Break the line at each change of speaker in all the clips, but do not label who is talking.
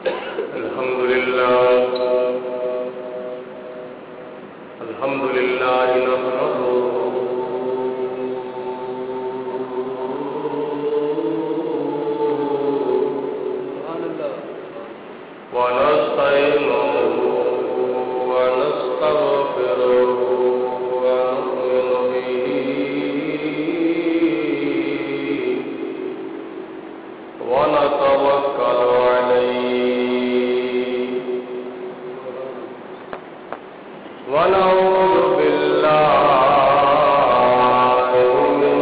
الحمد لله نحمده ونستعينه ونستغفره ونؤمن به ونتوكل عليه ونعوذ بالله من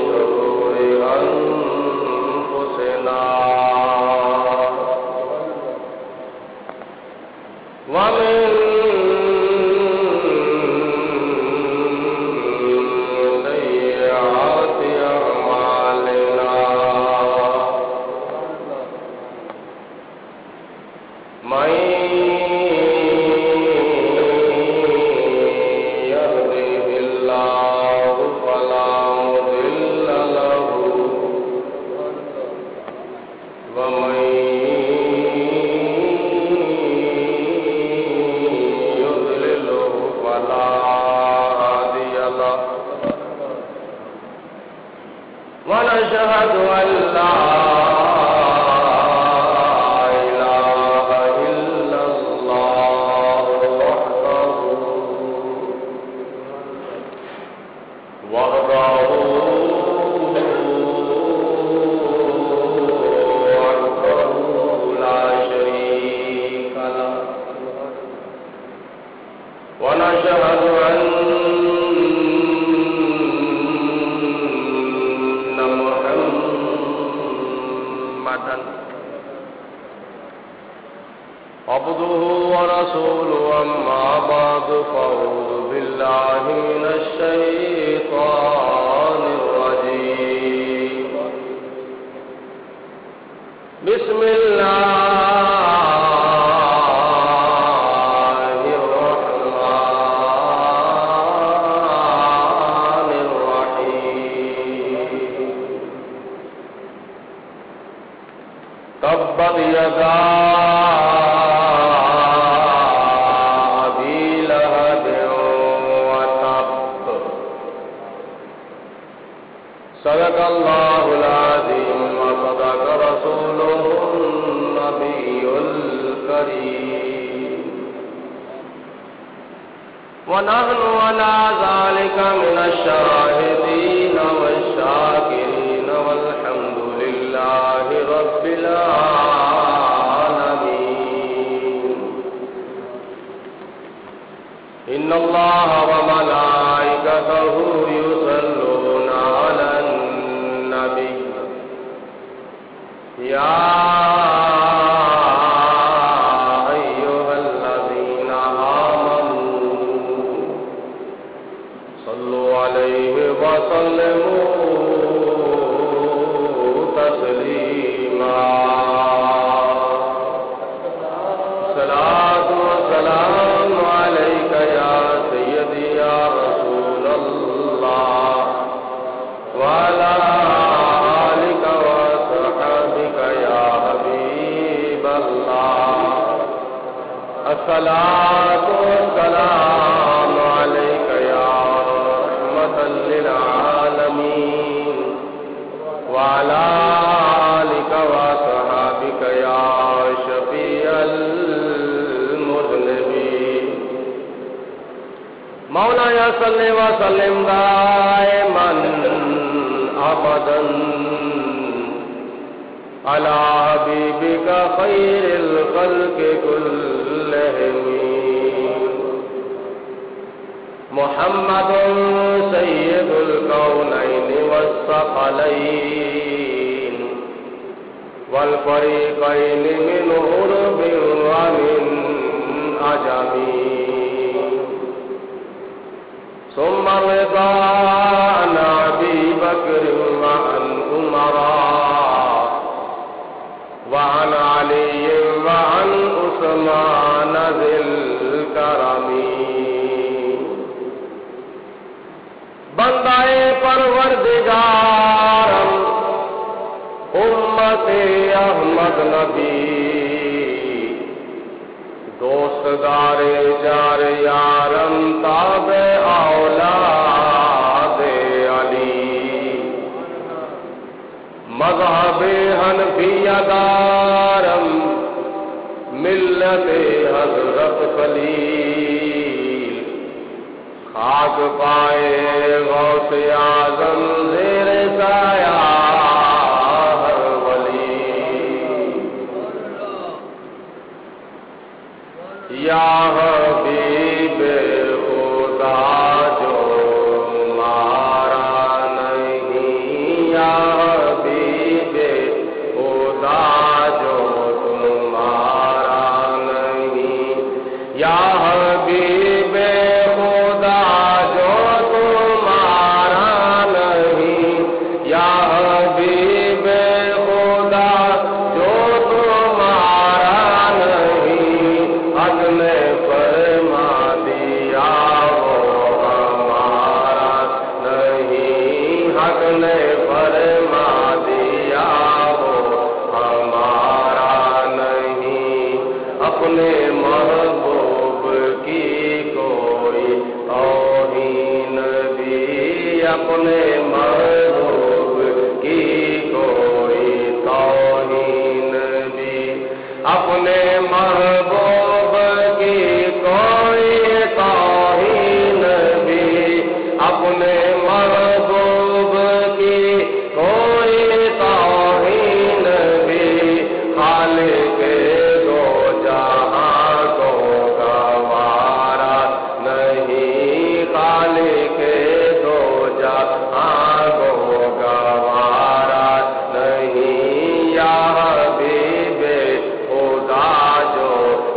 شرور أنفسنا ومن سيئات أعمالنا من يهده الله فلا مضل له ومن يضلله فلا هادي له ونشهد أن لا إله إلا الله وحده لا شريك له ونشهد أن محمدا عبده ورسوله أما بعد فأعوذ بالله من الشيطان الرجيم بسم الله الرحمن الرحيم تبت يدا أبي لهب وتب صدق الله العظيم وصدق رسوله النبي الكريم ونحن على ذلك من الشاهدين والشاكرين والحمد لله رب العالمين إن الله وملائكته يصلون على النبي يا أيها الذين آمنوا صلوا عليه وسلموا تسليما الصلاة والسلام عليك يا سيدي يا رسول الله وعلى آلك وصحبك يا حبيب الله الصلاة والسلام عليك يا رحمة للعالمين وعلى آلك وصحبك يا شفيع المذنبين مولاي صل وسلم دائما أبدا على حبيبك خير الخلق كلهم محمد سيد الكونين والثقلين والفريقين من عرب ومن عجم ثم الرضا عن أبي بكر وعن عمر وعن علي وعن عثمان ذي الكرم بندائے پروردگارم امت احمد نبی دوستدار جار یارم تابع اولاد علی مذہب حنفیہ دارم ملت حضرت خلیل خاک پائے غوث اعظم زیر سایہ ہر ولی یا حبیب خدا جو مارا نہیں یا حبیب خدا جو تمہارا نہیں یا حبیب خدا جو تمہارا نہیں یا حبیب خدا جو تمہارا نہیں حق نے فرما دیا وہ ہمارا نہیں حق نے فرما دیا وہ ہمارا نہیں اپنے محبوب کی کوئی توہین بھی اپنے محبوب کی کوئی توہین بھی اپنے محبوب کی کوئی توہین بھی اپنے محبوب کی کوئی توہین بھی خالق دو جہاں کو گوارا نہیں خالق دو جہاں کو گوارا نہیں یا حبیب خدا جو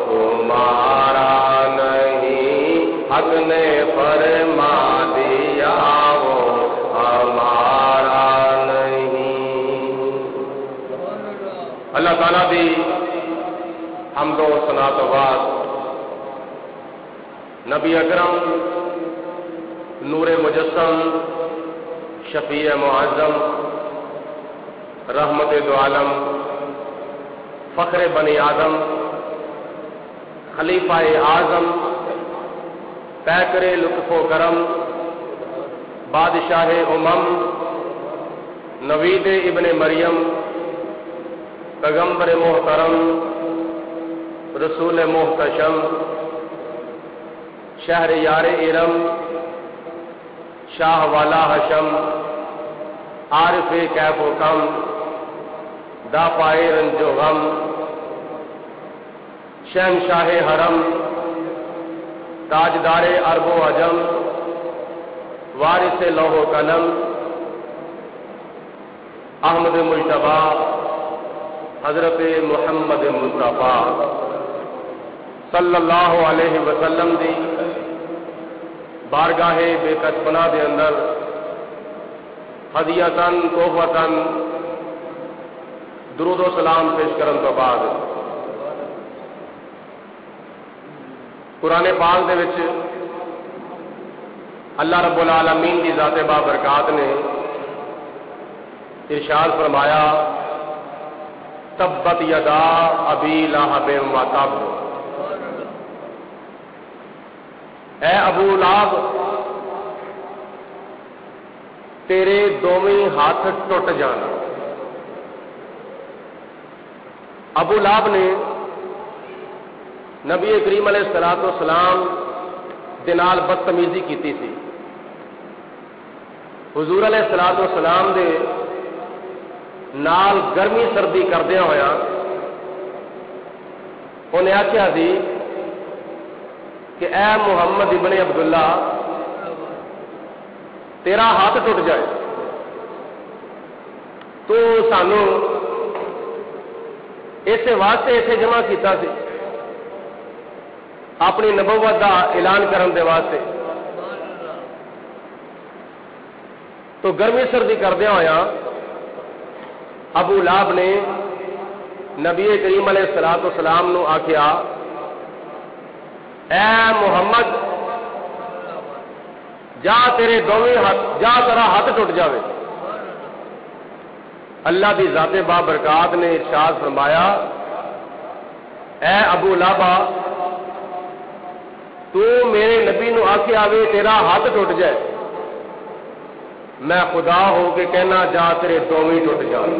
تمہارا نہیں حق نے فرما دیا وہ ہمارا نہیں اللہ تعالیٰ دی حمد و ثنا تو بعد نبی اکرم نور مجسم شفیع معظم رحمت دو عالم فخر بنی آدم خلیفہ اعظم پیکر لطف و کرم بادشاہ امم نوید ابن مریم پیغمبر محترم رسول محتشم شہر یار ارم شاہ والا حشم عارف کیف و کم دا پائے رنج و غم شہنشاہ حرم تاجدار عرب و عجم وارث لوح و قلم احمد مجتبی حضرت محمد مصطفیٰ صلی اللہ علیہ وسلم دی بارگاہ بے کسبنا دے اندر ہدیتاً تحفتاً درود و سلام پیش کرن تو بعد قرآن پاک دے وچ اللہ رب العالمین کی ذات بابرکات نے ارشاد فرمایا تبت یدا ابی لہب و تب اے ابو لہب تیرے دوویں ہاتھ ٹوٹ جانا ابو لہب نے نبی کریم علیہ الصلوۃ والسلام دے نال بدتمیزی کیتی سی حضور علیہ الصلوۃ والسلام دے نال گرمی سردی کردیا ہویا انہیں آخیا سی کہ اے محمد ابن عبداللہ تیرا ہاتھ ٹوٹ جائے تو سانو اس واسطے اتنے جمع کیتا سی اپنی نبوت دا اعلان کرن دے واسطے تو گرمی سردی کردیا ہویا ابو لہب نے نبی کریم علیہ الصلوۃ والسلام نو آخیا اے محمد جا تیرے دوویں ہاتھ جا تیرا ہاتھ ٹوٹ جاوے اللہ دی ذات بابرکات نے ارشاد فرمایا اے ابو لہب تو میرے نبی نو آکھے آوے تیرا ہاتھ ٹوٹ جائے، میں خدا ہو کے کہنا جا تیرے دوویں ٹوٹ جان۔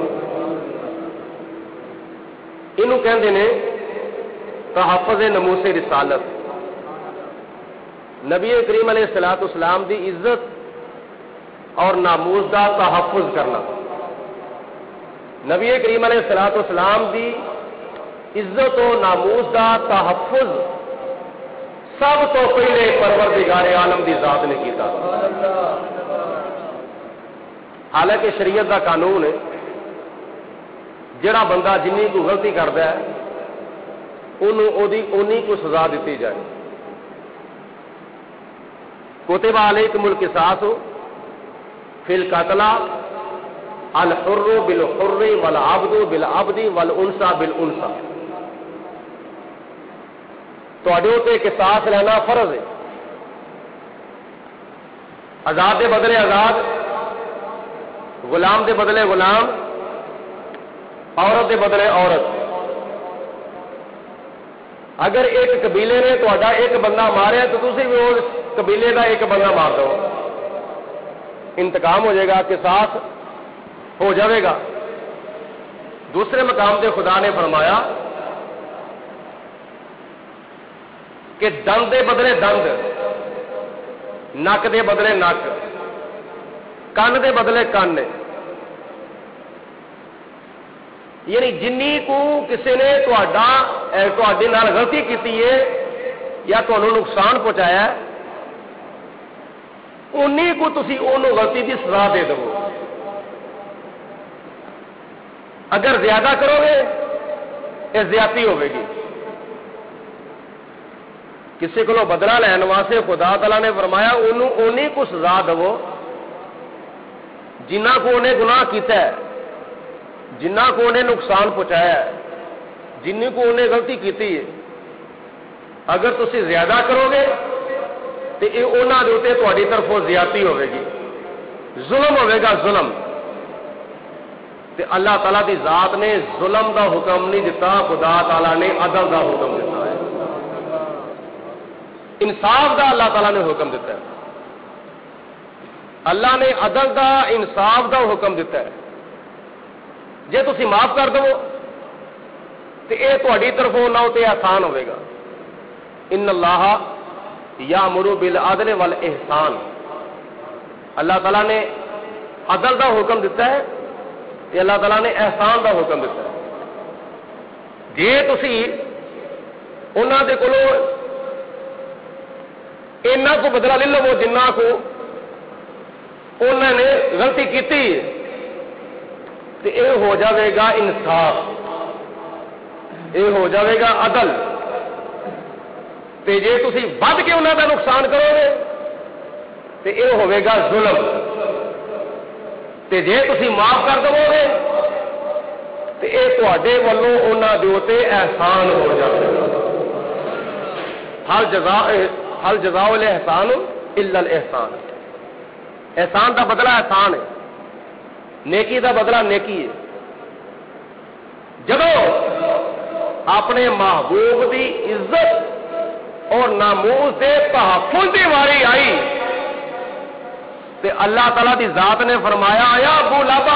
انہوں کہندے نے تحفظ ناموس رسالت، نبی کریم علیہ الصلوۃ والسلام دی عزت اور ناموس دا تحفظ کرنا۔ نبی کریم علیہ الصلوۃ والسلام دی عزت و ناموس دا تحفظ سب تو پہلے پروردگار عالم دی ذات نے کیتا۔ حالانکہ شریعت دا قانون ہے جڑا بندہ جنی کو غلطی کرتا ہے انہوں اونی کو سزا دیتی جائے۔ کتب علیکم القصاص فی القتل الحر بالحر والعبد بالعبد والانثى بالانثى، تواڈے تے قصاص لینا فرض ہے، آزاد دے بدلے آزاد، غلام دے بدلے غلام، عورت دے بدلے عورت۔ اگر ایک قبیلے نے تہاڈا ایک بندہ ماریا تو تسی بھی اس قبیلے کا ایک بندہ مار دو، انتقام ہو جائے گا، قصاص ہو جائے گا۔ دوسرے مقام پہ خدا نے فرمایا کہ دند دے بدلے دند، نک دے بدلے نک، کن دے بدلے کن، یعنی جنی کو کسی نے تواڈے نال غلطی کی ہے یا تمہیں نقصان پہنچایا ہے انی کو تسی انہوں غلطی کی سزا دے دو۔ اگر زیادہ کرو گے یہ زیادتی ہوے گی۔ کسی کو بدلہ لین واسطے خدا تعالیٰ نے فرمایا انہوں اونی کو سزا دو جنہ کو انہیں گناہ کیتا ہے، جنہ کو انہیں نقصان پہنچایا ہے، جنہی کو انہیں غلطی کیتی ہے۔ اگر تسی زیادہ کرو گے تو یہ انہوں کے اتنے تہاڈی طرفوں زیادتی ہوے گی، ظلم ہوے گا، ظلم۔ تے اللہ تعالیٰ دی ذات نے ظلم دا حکم نہیں دیتا، خدا تعالیٰ نے عدل دا حکم دیتا ہے، انصاف دا اللہ تعالیٰ نے حکم دیتا ہے۔ اللہ نے عدل دا انصاف دا حکم دیتا ہے۔ جے تسی معاف کر دو تو یہ تہاڈی طرفوں نہ تے احسان ہوے گا۔ ان اللہ یامر بالعدل والاحسان، اللہ تعالیٰ نے عدل دا حکم دیتا ہے تے اللہ تعالیٰ نے احسان دا حکم دیتا ہے۔ جے تسی انہاں دے کولوں اینا کو بدلہ لے لو جنہ کو انہوں نے غلطی کیتی تو یہ ہو جاوے گا انصاف، یہ ہو جاوے گا عدل۔ تے جے تسی ود کے انہوں کا نقصان کرو گے تو یہ ہوے گا ظلم، تے جے تسی معاف کر دو گے تو یہ تواڈے والوں انہوں دے اوتے احسان ہو جائے گا۔ حل جزاء الاحسان الا الاحسان، احسان دا بدلہ احسان ہے، نیکی دا بدلہ نیکی ہے۔ جدو اپنے محبوب دی عزت اور ناموس دے تحفظ دی واری آئی تے اللہ تعالیٰ دی ذات نے فرمایا یا ابو لہب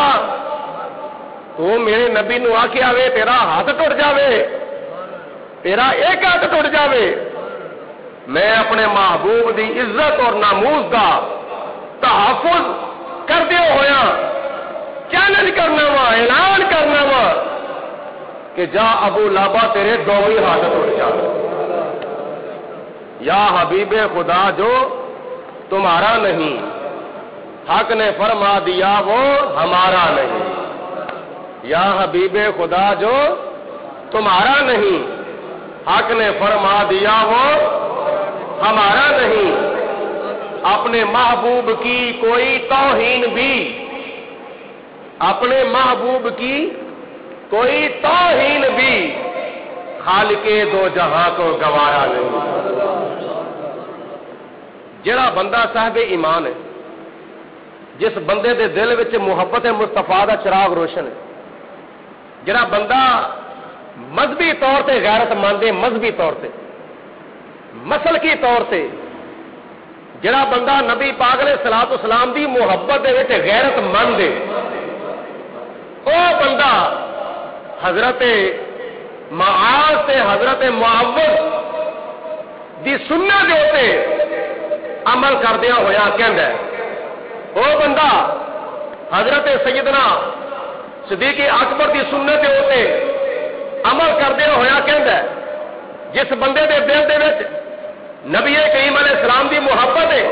تو میرے نبی نو آکھے آوے تیرا ہاتھ ٹوٹ جاوے، تیرا ایک ہاتھ ٹوٹ جاوے، میں اپنے محبوب دی عزت اور ناموس دا تحفظ کردے ہویا چیلنج کرنا وا، اعلان کرنا وا کہ جا ابو لہب تیرے دوویں ہاتھ ٹوٹ جا۔ یا حبیب خدا جو تمہارا نہیں، حق نے فرما دیا وہ ہمارا نہیں۔ یا حبیب خدا جو تمہارا نہیں، حق نے فرما دیا وہ ہمارا نہیں۔ اپنے محبوب کی کوئی توہین بھی، اپنے محبوب کی کوئی توہین بھی خالق دو جہاں کو گوارا نہیں۔ جڑا بندہ صاحب ایمان ہے، جس بندے دے دل وچ محبت مصطفیٰ دا چراغ روشن ہے، جڑا بندہ مذہبی طور تے غیرت مند ہے، مذہبی طور تے مسلکی طور سے جڑا بندہ نبی پاک علیہ الصلوۃ والسلام دی محبت دے وچ غیرت مند ہے، او بندہ حضرت معاذ تے حضرت معوذ دی سنت دے اوتے عمل کردیا ہویا کہندا ہے، او بندہ حضرت سیدنا صدیق اکبر دی سنت دے اوتے عمل کردیا ہویا کہندا ہے، جس بندے دے دل دے وچ نبی کریم علیہ السلام دی محبت ہے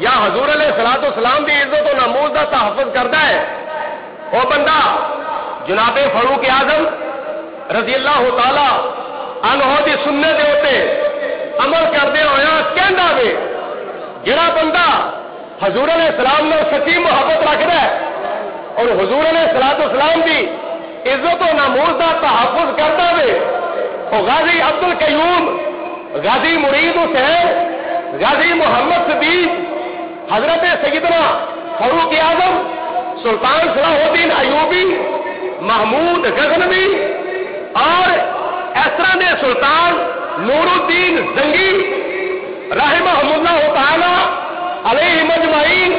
یا حضور علیہ الصلوۃ والسلام دی عزت و ناموز دا تحفظ کردا ہے، او بندہ جناب فاروق اعظم رضی اللہ تعالی عنہ دی سنت دے اوتے عمل کردے ہویا کہندا وے، جڑا بندہ حضور علیہ السلام نال سچی محبت رکھدا ہے اور حضور علیہ الصلوۃ والسلام دی عزت و ناموز دا تحفظ کردا وے، او غازی عبد القیوم، غازی مرید حسین، غازی محمد صدیق، حضرت سیدنا فاروق اعظم، سلطان صلاح الدین ایوبی، محمود غزنوی اور اس طرح دے سلطان نور الدین زنگی رحمہم اللہ تعالی علیہم اجمعین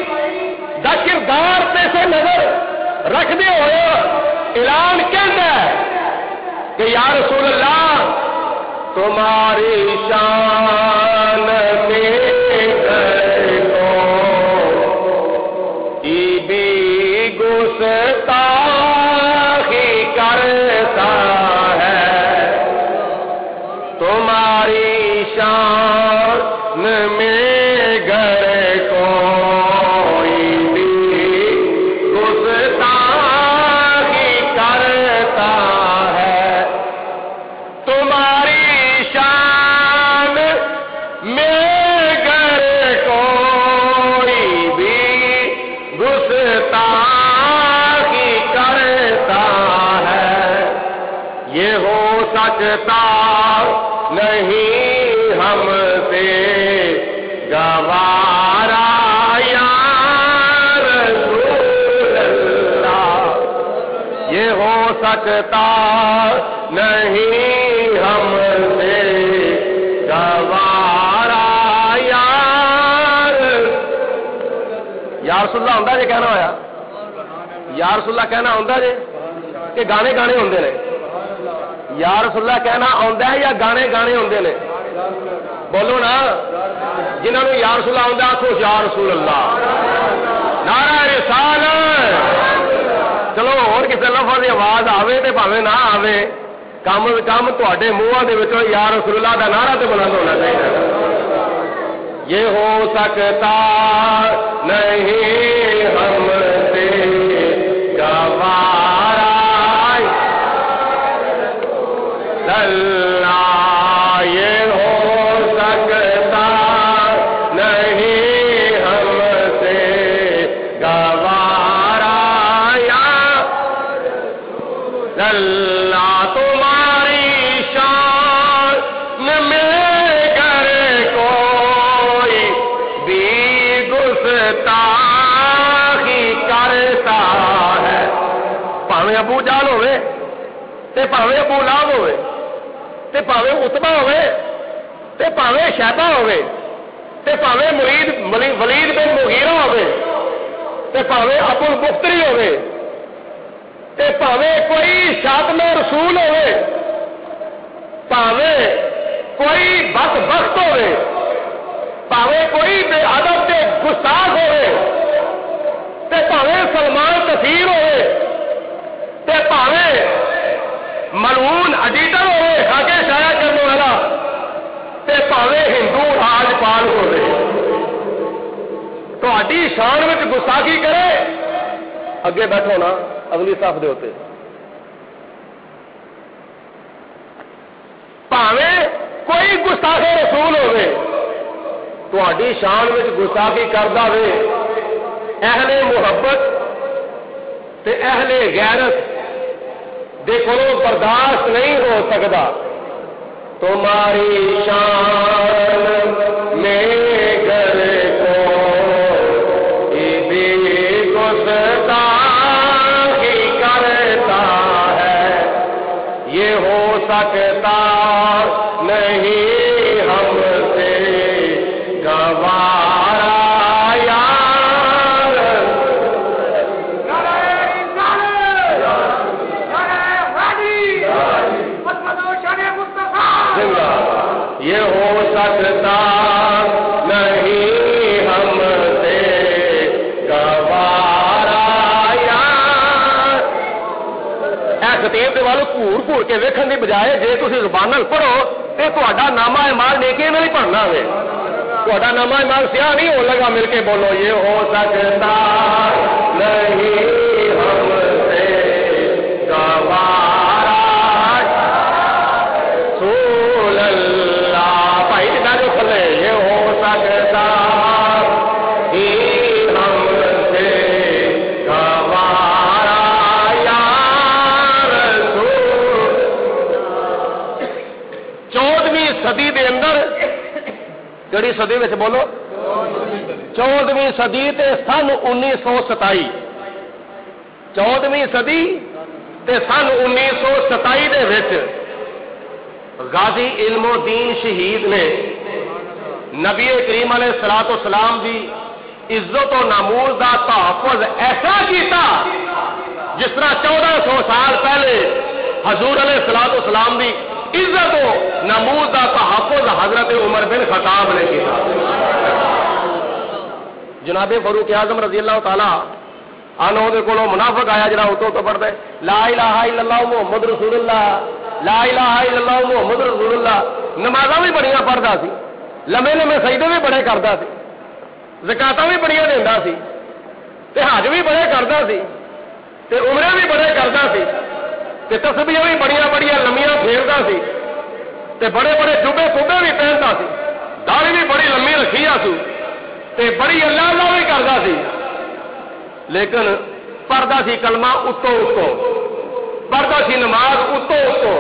دا کردار پیش نظر رکھتے ہوئے اعلان کہتا ہے کہ یا رسول اللہ تمہاری شان میں بھی گستاخی کرتا ہے، تمہاری شان میں گر کوئی بھی گستاخی کرتا ہے، تمہاری شان میں گر کوئی بھی گستاخی کرتا ہے، یہ ہو سکتا نہیں ہم سے گوارا یا رسول اللہ، یہ ہو سکتا نہیں ہم سے گوارا یا رسول اللہ ہوندا جی کہنا ہویا، یا رسول اللہ کہنا ہوندا جی کہ گانے گانے ہوندے نے، یا رسول اللہ کہنا آندا ہے یا گانے گانے ہوندے نے؟ بولو نا، جنہوں نے یا رسول اللہ آندا آکھو یا رسول اللہ، نعرہ رسالت۔ چلو اور کسی لفظ کی آواز آوے تے بھاوے نہ آوے، کم کم تواڈے منہاں دے وچوں یا رسول اللہ دا نعرہ تے بلند ہونا چاہیے۔ یہ ہو سکتا نہیں ہم سے گوارا اللہ، یہ ہو سکتا نہیں ہم سے گوارا یا اللہ، تمہاری شان میں گر کوئی بھی گستاخی کرتا ہے، پاویں ابو جہل ہوئے تے پاویں ابو لہب ہوئے تے پاویں عتبہ ہوئے تے پاویں شیبہ ہوئے تے پاویں ولید بن مغیرہ ہوئے تے پاویں ابو البختری ہوئے تے پاویں کوئی شاتم رسول ہوئے، پاویں کوئی بدبخت ہوئے، پاویں کوئی بے ادب تے گستاخ ہوئے تے پاویں سلمان کثیر ہوئے تے پاویں ملعون ایڈیٹر ہوئے خاکے شائع کرنے والا تے پاویں ہندو راجپال ہوئے، تہاڈی شان وچ گستاخی کرے، اگے بیٹھو نا اگلی صف دے اوتے، پاویں کوئی گستاخ رسول ہوئے، تہاڈی شان وچ گستاخی کردا وے، اہل محبت تے اہل غیرت دے کولوں برداشت نہیں ہو سکتا، تمہاری شان میں گر کوئی بھی گستاخی کرتا ہے، یہ ہو سکتا نہیں ہم گوارا یہ ہو سکتا نہیں ہم سے گوارا یار. اے خطیب دے والو گھور گھور کے ویکھن دی بجائے جے تسی زبان نال پڑھو تے تہاڈا نامہ اعمال نیکی نہیں پڑھنا ہوے, تہاڈا نامہ اعمال سیاہ نہیں ہو لگا. مل کے بولو یہ ہو سکتا نہیں ہم سے گوارا رسول اللہ. بھائی جنہ جو کھلے یہ ہو سکتا ہی ہم سے گوارا یا رسول. 14ویں صدی دے اندر کیڑی صدی وچ بولو 14ویں صدی تے سن 1927 14ویں صدی تے سن 1927 دے وچ غازی علم و دین شہید نے نبی کریم علیہ الصلوۃ والسلام دی عزت و ناموز دا تحفظ ایسا کیتا جس طرح 1400 سال پہلے حضور علیہ الصلوۃ والسلام دی عزت و ناموز دا تحفظ حضرت عمر بن خطاب نے کیتا. جناب فاروق اعظم رضی اللہ تعالی عنہ دے کولوں منافق آیا جڑا اتوں تو پڑھدا ہے لا الہ الا اللہ محمد رسول اللہ لا الہ الا اللہ محمد رسول اللہ. نمازاں بھی بڑیاں پڑھدا سی, لمے لمے سجدے بھی بڑے کردا سی, زکاتاں بھی بڑیاں دیندا سی, تے حج بھی بڑے کردا سی, تے عمرے بھی بڑے کردا سی, تے تسبیحاں بھی بڑیاں بڑیاں لمیاں پھیردا سی, تے بڑے بڑے جبے صوبے بھی پہندا سی, داڑھی بھی بڑی لمبی رکھی سو, تے بڑی اللہ اللہ بھی کردا سی. لیکن پڑھدا سی کلمہ اتوں اتوں, پڑھدا سی نماز اتوں اتوں,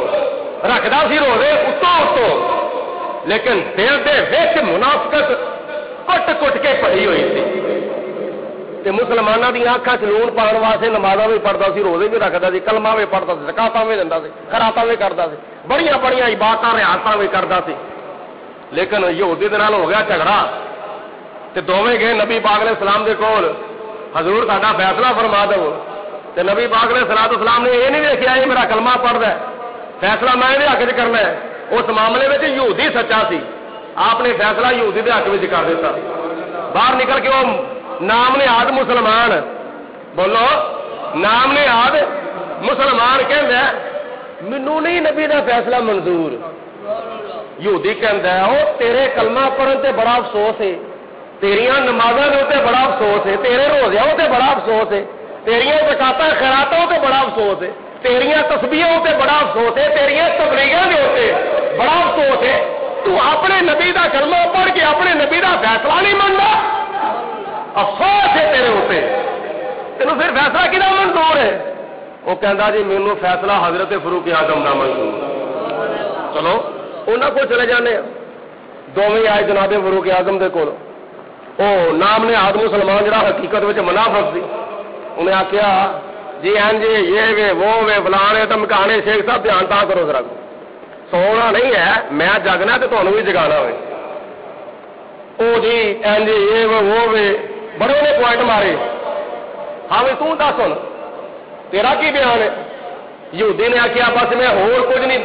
رکھدا سی روزے اتوں اتوں, لیکن دل دے وچ منافقت کٹ کٹ کے پڑی ہوئی سی. تے مسلماناں دی آنکھاں 'چ لون پاؤن واسطے نمازاں بھی پڑھدا سی, روزے بھی رکھدا سی, کلمہ بھی پڑھدا سی, زکاتاں بھی دیندا سی, خیراتاں بھی کردا سی, بڑیاں بڑیاں عبادتاں ریاستاں بھی کردا سی. لیکن یہودی دے نال ہو گیا جھگڑا, تے دوویں گئے نبی پاک علیہ السلام دے کول, حضور ساڈا فیصلہ فرما دو. تے نبی پاک علیہ الصلوۃ والسلام نے یہ نہیں دیکھا یہ میرا کلمہ پڑھدا ہے, فیصلہ میں یہ حق وچ کرنا ہے. اس معاملے میں یہودی سچا سی, آپ نے فیصلہ یہودی دے حق وچ کر دیتا. باہر نکل کے وہ نام نہاد مسلمان, بولو نام نہاد مسلمان کہندا ہے مینوں نہیں نبی دا فیصلہ منظور. یہودی کہندا ہے او تیرے کلمہ پڑھن تے بڑا افسوس ہے, تیریاں نمازاں دے تے بڑا افسوس ہے, تیرے روزیاں تے بڑا افسوس ہے, تیریاں زکاتاں خیراتاں تے بڑا افسوس ہے, تیریاں تسبیحاں تے بڑا افسوس ہے, تیریاں تبلیغاں دے تے بڑا افسوس ہے. تو اپنے نبی دا کلمہ پڑھ کے اپنے نبی دا فیصلہ نہیں مندا, افسوس ہے تیرے اوتے. تینوں پھر فیصلہ کدا منظور ہے؟ وہ کہندا جی مینوں فیصلہ حضرت فاروق اعظم دا منظور. چلو انہاں کو چلے جانے, دوویں آئے جناب فاروق اعظم دے کول. او نام نے آدم مسلمان جڑا حقیقت وچ منافق سی, انہیں آخیا جی ہاں جی یہ وے وہ وے فلانے دمکانے شیخ صاحب دھیان تا کرو ذرا, سونا نہیں ہے میں جگنا تو تمہیں بھی جگانا ہوئے. او جی ہاں جی یہ وے وہ وے بڑے نے پوائنٹ مارے. ہاں بھی تو دس سن تیرا کی بیان ہے؟ یہودی نے آخیا بس میں ہور کچھ نہیں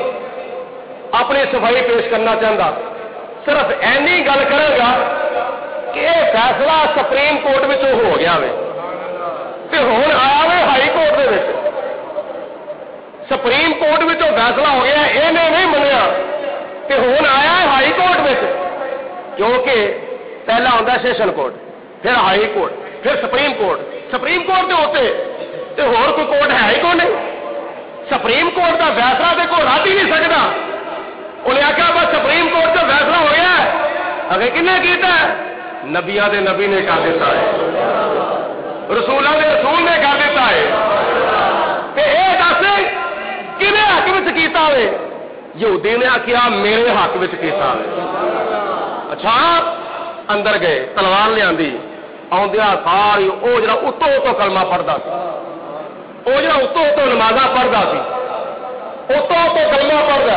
اپنی صفائی پیش کرنا چاہتا, صرف اینی گل کرے گا کہ یہ فیصلہ سپریم کورٹ میں ہو گیا وے, تے ہن آیا وے ہائی کورٹ دے وچ. سپریم کورٹ میں فیصلہ ہو گیا, یہ نہیں منیا, تے ہن آیا ہے ہائی کورٹ میں, کیونکہ پہلا آتا سیشن کورٹ, پھر ہائی کورٹ, پھر سپریم کورٹ. سپریم کورٹ دے ہوتے تے ہور کوئی کورٹ ہے ہی کو نہیں. سپریم کورٹ کا فیصلہ تے کوئی رد ہی نہیں سکتا. انہیں آخیا بس سپریم کورٹ کا فیصلہ ہو گیا ہے, اگے کنے کیتا ہے؟ نبیاں دے نبی نے کر دیتا ہے, رسولاں دے رسول نے کر دیتا ہے. تے اے دس کنے حق وچ کیتا ہوئے؟ یہودی نے آخیا میرے حق وچ کیتا ہوئے. اچھا اندر گئے, تلوار لیا آدھا ساری وہ جڑا اتوں اتوں کلمہ پڑھتا سی, وہ جڑا اتوں اتوں نمازاں پڑھتا سی, اتوں اتوں کلمہ پڑھتا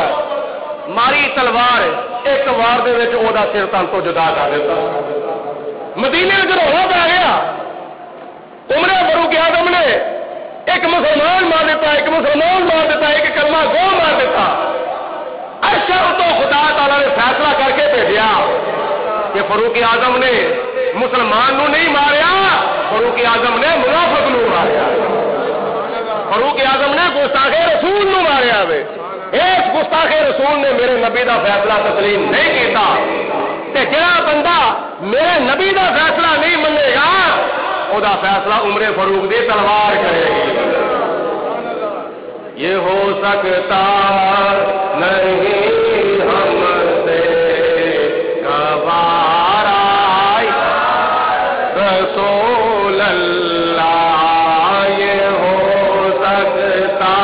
ماری تلوار ایک وار دے وچ او دا سر تن تو جدا کر دیتا. مدینے میں جب ہو گیا عمر فاروق اعظم نے ایک مسلمان مار دیتا, ایک مسلمان مار دیتا, ایک کلمہ گو مار دیتا. اچھا تو خدا تعالیٰ نے فیصلہ کر کے بھیجا کہ فاروق اعظم نے مسلمان نو نہیں ماریا, فاروق اعظم نے منافق نو ماریا. فاروق اعظم نے گستاخ رسول نو ماریا. اس گستاخ رسول نے میرے نبی دا فیصلہ تسلیم نہیں کیتا تے جڑا بندہ میرے نبی دا فیصلہ نہیں منے گا او دا فیصلہ عمر فاروق دی تلوار کرے گی. یہ ہو سکتا نہیں ہم سے گوارا رسول اللہ, یہ ہو سکتا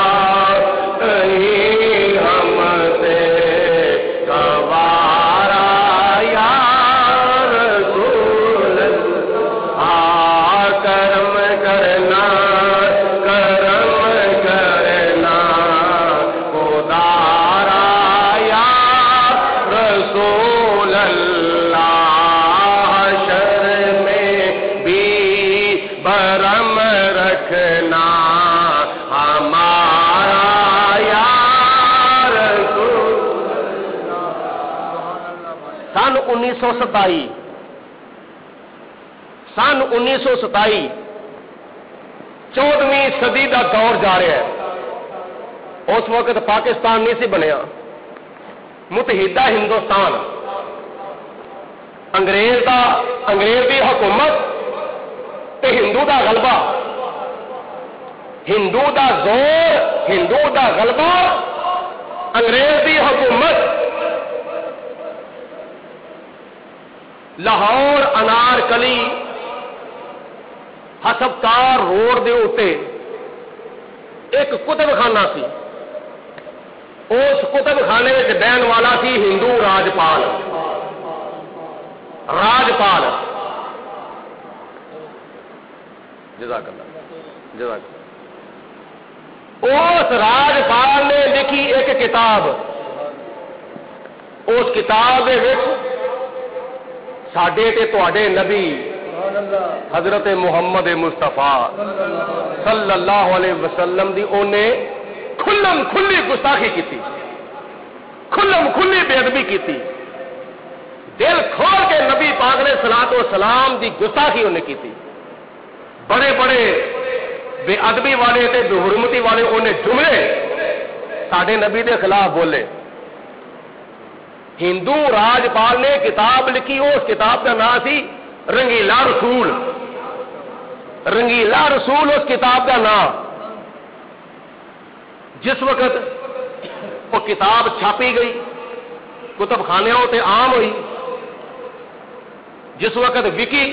نہیں ہم سے گوارا یا رسول اللہ. کرم کرنا سن 1927 14ویں صدی کا دور جا رہا ہے. اس وقت پاکستان نہیں سی بنیا, متحدہ ہندوستان. انگریز کی حکومت تے ہندو دا غلبہ, ہندو دا زور, ہندو دا غلبہ, انگریز کی حکومت. لاہور انارکلی ہسپتال روڈ دے اوتے ایک کتب خانہ سی. اس کتب خانے میں بہن والا سی ہندو راجپال. جزاک اللہ. اس راجپال نے لکھی ایک کتاب. اس کتاب دے وچ ساڈے تے تواڈے نبی حضرت محمد مصطفیٰ صلی اللہ علیہ وسلم دی اونے کھلم کھلی گستاخی کی, کھلم کھلی بے ادبی کی. دل کھول کے نبی پاک نے صلاۃ و سلام دی گستاخی انہیں کی. بڑے بڑے بے ادبی والے تے بے حرمتی والے انہیں جملے ساڈے نبی دے خلاف بولے. ہندو راجپال نے کتاب لکھی, اس کتاب کا نام سی رنگیلا رسول. رنگیلا رسول اس کتاب کا نام. جس وقت وہ کتاب چھاپی گئی, کتب خانوں تے عام ہوئی, جس وقت وکی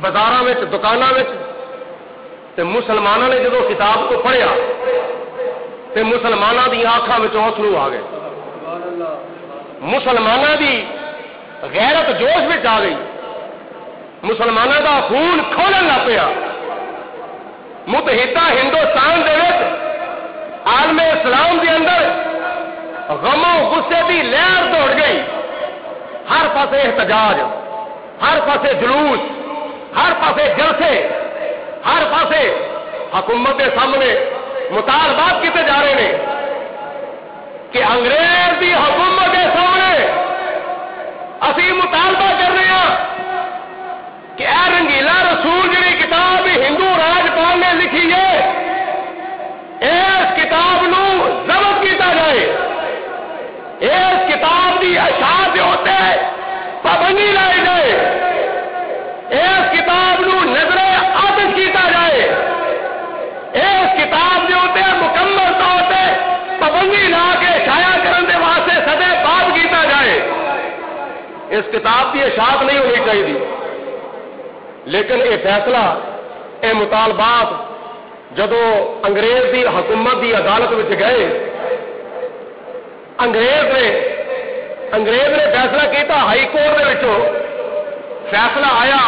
بازاراں وچ دکاناں وچ, تے مسلمانوں نے جدو کتاب کو پڑھیا تے مسلمانوں دی آنکھاں وچ آنسو آ گئے. مسلمانوں دی غیرت جوش میں آ گئی, مسلمانوں دا خون کھولن لگ پیا. متحدہ ہندوستان دے وچ عالم اسلام دے اندر غم و غصے دی لہر دوڑ گئی. ہر پاسے احتجاج, ہر پاسے جلوس, ہر پاسے جلسے, ہر پاسے حکومت کے سامنے مطالبات کیتے جا رہے ہیں کہ انگریز کی حکومت کے سامنے اسی مطالبہ کر رہے ہیں کہ اے رنگیلا رسول جی کتاب ہندو راجپال نے لکھی ہے, اس کتاب نو ضبط کیتا جائے. اس کتاب کی اشاعت ہوتے پابندی لائی جائے. اس کتاب نو نظر عادت کیتا جائے. اس کتاب کے ہوتے مکمل طور پہ پابندی لا کے شائع کرنے واسطے سدے بات کیتا جائے. اس کتاب کی اشاعت نہیں ہونی چاہیے. لیکن یہ فیصلہ, یہ مطالبات جدو انگریز کی حکومت کی عدالت میں گئے, انگریز نے فیصلہ کیتا. ہائی کورٹ کے وچوں فیصلہ آیا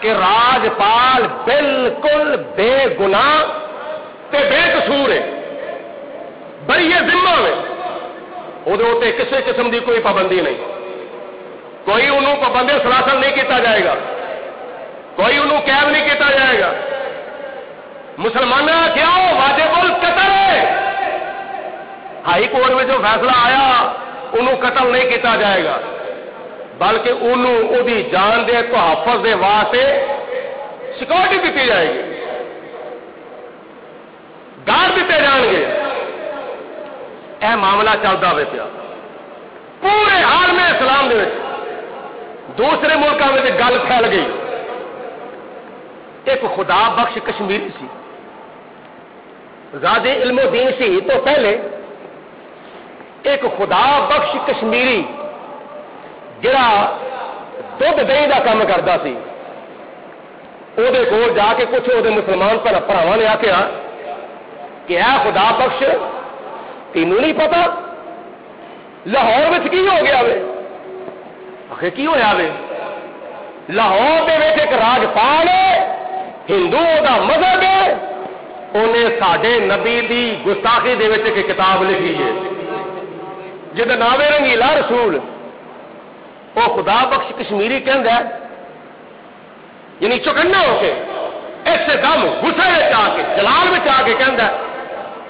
کہ راجپال بالکل بے گناہ تے بے قصور ہے, بری ذمہ ہے. وہ کسی قسم کی کوئی پابندی نہیں, کوئی انہوں پابند سلاسل نہیں کیتا جائے گا, کوئی انہوں قید نہیں کیتا جائے گا. مسلمانوں کیا واجب القتل ہے, ہائی کورٹ میں جو فیصلہ آیا انہوں قتل نہیں کیتا جائے گا, بلکہ انہوں دی جان دے تحفظ دے واسطے سیکورٹی دیتی جائے گی, گارڈ دیتے جان گے. اے معاملہ چلتا ہوئے پیا پورے عالم اسلام دے دوسرے ملکوں میں گل پھیل گئی. ایک خدا بخش کشمیری سی, زیادہ علم و دین سی تو پہلے ایک خدا بخش کشمیری جڑا دودھ دہی کا کام کرتا سی, وہ کول جا کے کچھ وہ مسلمان بھراواں نے آخیا کہ اے خدا بخش تینوں نہیں پتا لاہور میں کی ہو گیا وے؟ آخر کی ہوا وے؟ لاہور دے وچ ایک راجپال ہندو دا مذہب ہے, انہیں ساڈے نبی دی گستاخی دے وچ ایک کتاب لکھی ہے جہاں نام ہے رنگیلا رسول. وہ خدا بخش کشمیری کہندا ہے, یعنی چوکنا ہو کے اس دم غصے میں آ کے جلال میں آ کے کہندا ہے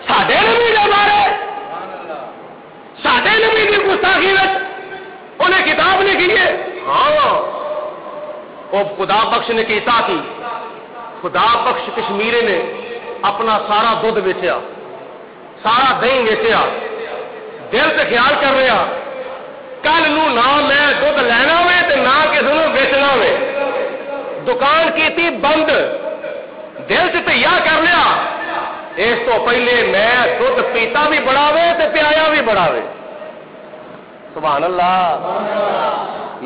ساڈے نبی دے بارے ساڈے نبی دی گستاخی وچ انہیں کتاب لکھی ہے. ہاں وہ خدا بخش نے کیتا کی, خدا بخش کشمیری نے اپنا سارا دودھ ویچیا, سارا دہی ویچیا, دل سے خیال کر رہا کل نہ میں دودھ لینا ہوئے تے نہ کسی نے بیچنا ہوئے, دکان کی بند, دل سے تیار کر لیا اس تو پہلے میں دودھ پیتا بھی بڑا وے تے پیایا بھی بڑا وے. سبحان اللہ,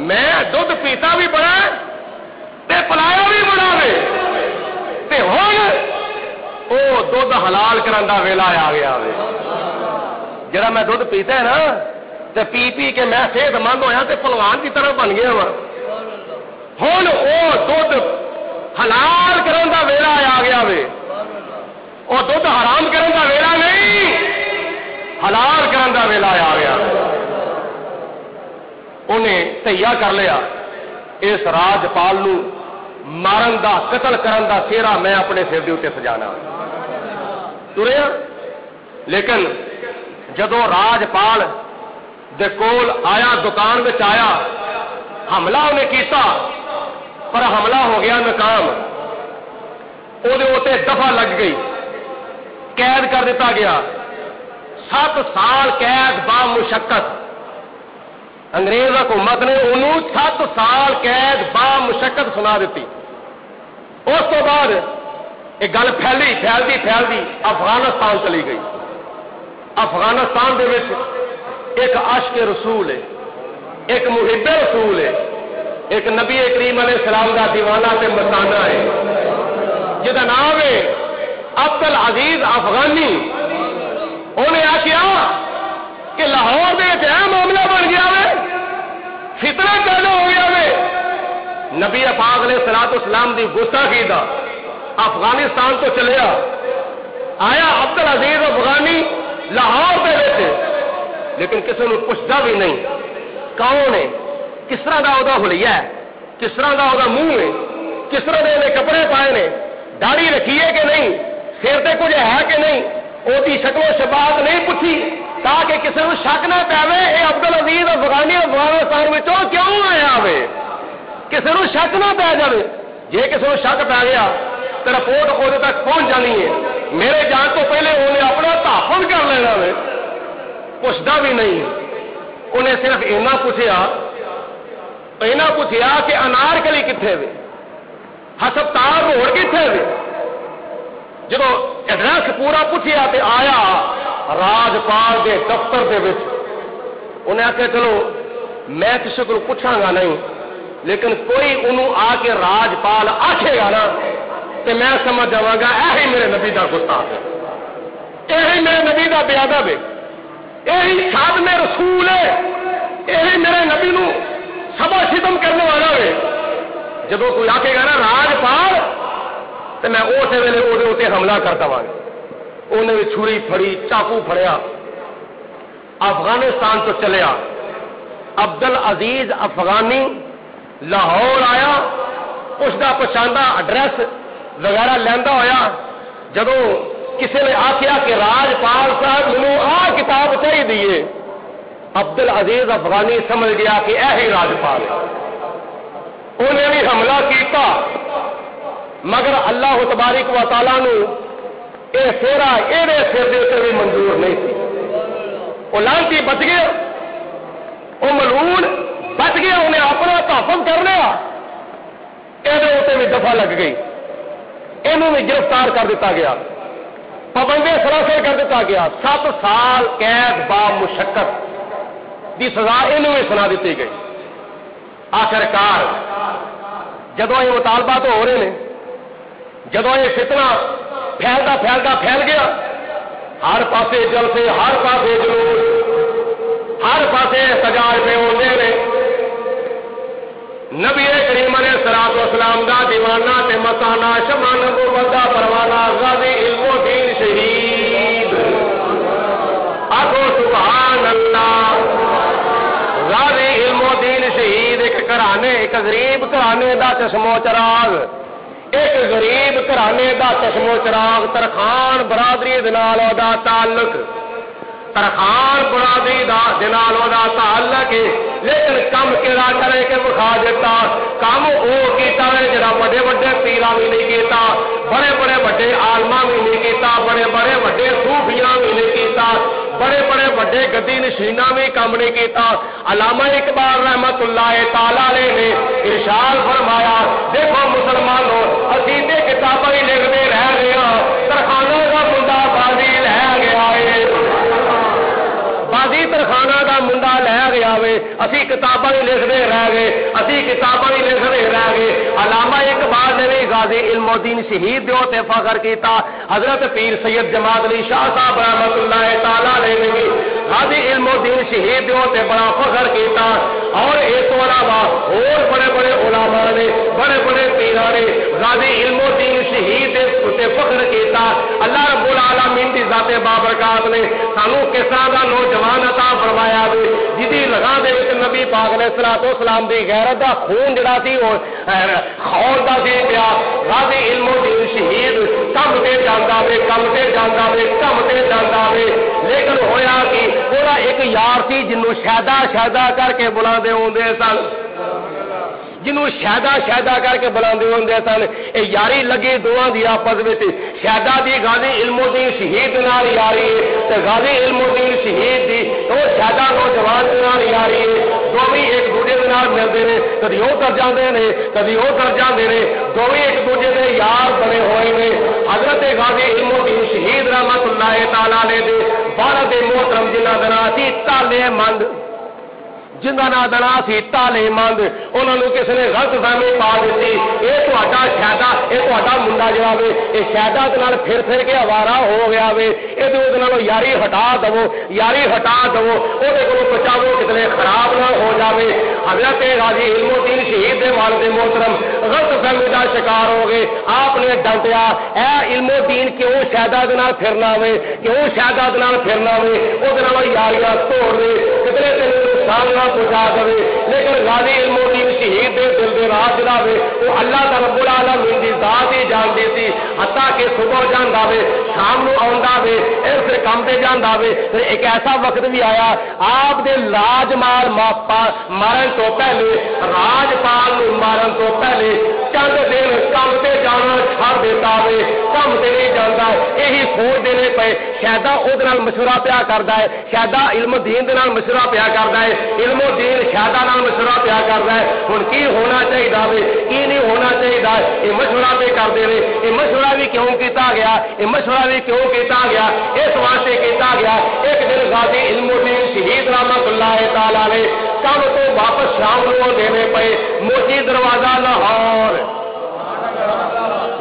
میں دودھ پیتا بھی بڑا تے پلایا بھی بڑا وے, تے ہن او دودھ حلال کرن دا ویلا آ گیا وے. جڑا میں دودھ پیتا ہے نا تے پی پی کے میں صحت مند ہویا تے پلوان کی طرح بن گیا وا. ہن او دودھ حلال کرن دا ویلا آ گیا وے, او دودھ حرام کرن دا ویلا نہیں, حلال کرن دا ویلا آ گیا. انہیں تہیا کر لیا اس راجپال نو مارن دا قتل کرن دا سیرا میں اپنے سر دے اوتے سجانا تریا. لیکن جدو راجپال دے کول آیا, دکان وچ آیا, حملہ انہیں کیتا پر حملہ ہو گیا ناکام. وہ دفعہ لگ گئی, قید کر دیتا گیا, 7 سال قید با مشقت. انگریز حکومت نے انہوں 7 سال قید با مشقت سنا دیتی. اس تو بعد ایک گل پھیلتی افغانستان چلی گئی. افغانستان دے وچ ایک عاشق رسول ہے, ایک محب رسول ہے, ایک نبی کریم علیہ السلام کا دیوانہ تے مستانہ ہے جہاں نام ہے عبد العزیز افغانی. انہیں آخیا کہ لاہور دے معاملہ بن گیا وے, فتنہ پیدا ہو گیا وے. نبی پاک علیہ الصلوۃ والسلام دی گستاخی دا افغانستان تو چلیا آیا عبد العزیز افغانی لاہور دے وچ, لیکن کسی نے پوچھتا بھی نہیں کون ہے, کس طرح دا وہ حلیہ ہے, کس طرح دا وہ منہ ہے, کس طرح دے کپڑے پائے نے, داڑھی رکھی ہے کہ نہیں, سر تے کچھ ہے کہ نہیں, وہ شکل و شباہت نہیں پوچھی تاکہ کسی کو شک نہ پے یہ عبد العزیز افغانی افغانستان میں کیوں آیا وے, کسی کو شک نہ پی جائے. جی کسی کو شک پی گیا تو رپورٹ وہ تک پہنچ جانی ہے. میرے جان تو پہلے انہیں اپنا تحفظ کر لینا وے, پوچھتا بھی نہیں. انہیں صرف اینا پوچھیا کہ انارکلی کتنے وے, ہسپتال روڈ کتنے وے. جب ایڈریس پورا پوچھیا تے آیا راجپال دے دفتر دے وچ. انہیں آخیا چلو میں کسی کو پوچھاں گا نہیں, لیکن کوئی انہوں آ کے راجپال آکھے گا نا تو میں سمجھ جاواں گا یہی میرے نبی دا گستاخ ہے, یہی میرے نبی دا بے ادب ہے, یہی خادم رسول ہے, یہی میرے نبی نو سبا ستم کرنے والا ہے. جب کوئی آکھے گا نا راجپال تو میں اس ویلے وہ حملہ کر دوا. انہیں چھری پھڑی, چاقو پھڑیا, افغانستان تو چلیا، عبدل عزیز افغانی لاہور آیا، اس کا پچھاندہ ایڈریس وغیرہ لینا ہویا، جدو کسی نے آخیا کہ راجپال صاحب مینوں آ کتاب چاہیے، عبدل عزیز افغانی سمجھ گیا کہ یہی راجپال ہے، انہیں بھی حملہ کیتا، مگر اللہ تبارک و تعالیٰ نے یہ سیرا یہ سر دے بھی منظور نہیں تھی، وہ لانتی بچ گیا، وہ ملعون بچ گیا، انہیں اپنا تحفظ کر لیا، یہ بھی دفعہ لگ گئی، انہوں بھی گرفتار کر دیتا گیا، پابندی سراسر کر دیتا گیا، 7 سال قید با مشقت دی سزا انہوں بھی سنا دیتی گئی۔ آخرکار جدو یہ مطالبات ہو رہے ہیں، جدو یہ فتنہ پھیلتا پھیلتا پھیل گیا، ہر پاسے جلسے، ہر پاسے جلوس، ہر پاسے احتجاج پہ ہوتے ہیں، نبی کریم علیہ الصلوۃ والسلام دا دیوانہ تے مستانہ شمع نبوت دا پروانہ غازی علم و دین شہید، آخو سبحان اللہ، غازی علم و دین شہید، ایک گھرانے، ایک غریب گھرانے دا چشم و چراغ، ایک غریب گھرانے دا چشم و چراغ، ترخان برادری دے نال دا تعلق، ترخان برادری دے نال دا تعلق ہے، لیکن کم کہڑا کرے کہ بخا دیتا، کم وہ کیتا ہے جڑا بڑے بڑے پیراں بھی نہیں کیتا، بڑے بڑے بڑے عالماں بھی نہیں کیتا، بڑے بڑے بڑے صوفیاں بھی نہیں کیتا، بڑے بڑے بڑے گدی نشیناں بھی کام نہیں کیتا۔ علامہ اقبال رحمت اللہ تعالی علیہ نے ارشاد فرمایا، دیکھو مسلمانوں، اسی تے کتاباں ہی لکھتے رہ گئے ہاں، ترخانہ کا منڈا بازی لے گیا ہے، بازی ترخانہ کا منڈا لے گیا وے، اسی کتاباں ہی لکھتے رہ گئے، اسی کتاباں ہی لکھتے رہ گئے۔ علامہ اقبال نے بھی غازی علم الدین شہید دے تے فخر کیتا، حضرت پیر سید جماعت علی شاہ صاحب رحمۃ اللہ تعالی علیہ نے بھی غازی علم الدین شہید دے تے بڑا فخر کیتا، اور اس تو علاوہ اور بڑے بڑے علماء نے، بڑے بڑے پیراں نے غازی علم الدین شہید دے تے فخر کیتا۔ اللہ رب العالمین دی ذات بابرکات نے سانو کس طرح دا نوجوان عطا فرمایا وے، جدی لگا دے وچ نبی پاک علیہ الصلوۃ والسلام دی غیرت دا خون جڑا سی او خولدا سی پیا۔ غازی علم الدین شہید کم تے جاندا وے، کم تے جاندا وے، کم تے جاندا وے، لیکن ہویا کہ پورا ایک یار سی جنوں شہدا شہدا کر کے بلاندے ہوندے سن، جنوں شہدا شہدا کر کے بلاندے ہوندے سن، اے یاری لگی دوواں دی آپس وچ، شہدا دی غازی علم الدین شہید نال یاری ہے تے غازی علم الدین شہید دی او شہدا نوجوان نال یاری ہے، دوویں ایک دوجے دے نال ملدے نے، کدی او کر جاندے نے، کدی او کر جاندے نے، دوویں ایک دوجے دے یار بنے ہوئے نے۔ حضرت غازی علم الدین شہید رحمت اللہ تعالی علیہ دے والد محترم جنہاں دا نام سی تالے مند، جنہ نا دنا سی تالے مند، انہوں نے کسی نے غلط فہمی پا دیتی، یہ تہاڈا شہدا، یہ تہاڈا منڈا جڑا وے یہ شہدا دے نال پھر پھر کے آوارہ ہو گیا وے، یہ دے نالوں یاری ہٹا دو، یاری ہٹا دو، وہ کو بچاؤ کتنے خراب نہ ہو جاوے۔ حضرت غازی علم الدین شہید دے والد محترم غلط فہمی کا شکار ہو گئے، آپ نے ڈانٹیا، اے علم الدین کیوں شہدا دے نال پھرنا وے، کیوں شہدا دے نال پھرنا وے، وہ دے نالوں یاریاں توڑ دے، کتنے تین نقصان پہنچا دے، لیکن غازی علم الدین شہید دے دل دے راہ جڑا وے وہ اللہ دا رب العالمین دی ذات ہی جانਦੀ سی، حتیٰ کہ صبح جاندا وے، شام نو آوندا وے، پھر کام تے جاندا وے، پھر ایک ایسا وقت بھی آیا آپ دے راجمال مارن تو پہلے، راجپال نو مارن تو پہلے چند دن کام تے جانا چھڑ دیتا وے، کام تے نہیں جاندا، یہی سوچ دینے پے شہدا اودے نال مشورہ پیا کردا ہے، شہدا علم الدین دے نال مشورہ پیا کردا ہے، علم الدین شہدا نال مشورہ پیا کردا ہے، ہن کی ہونا چاہیے وے کی نہیں ہونا چاہیے، یہ مشورہ پہ کرتے رہے، یہ مشورہ بھی کیوں کیتا گیا، یہ مشورہ بھی کیوں کیتا گیا، اس واسطے کیتا گیا، ایک دن غازی علم الدین شہید رحمت اللہ تعالی علیہ کم تو واپس شام کو دینے پے، موتی دروازہ لاہور،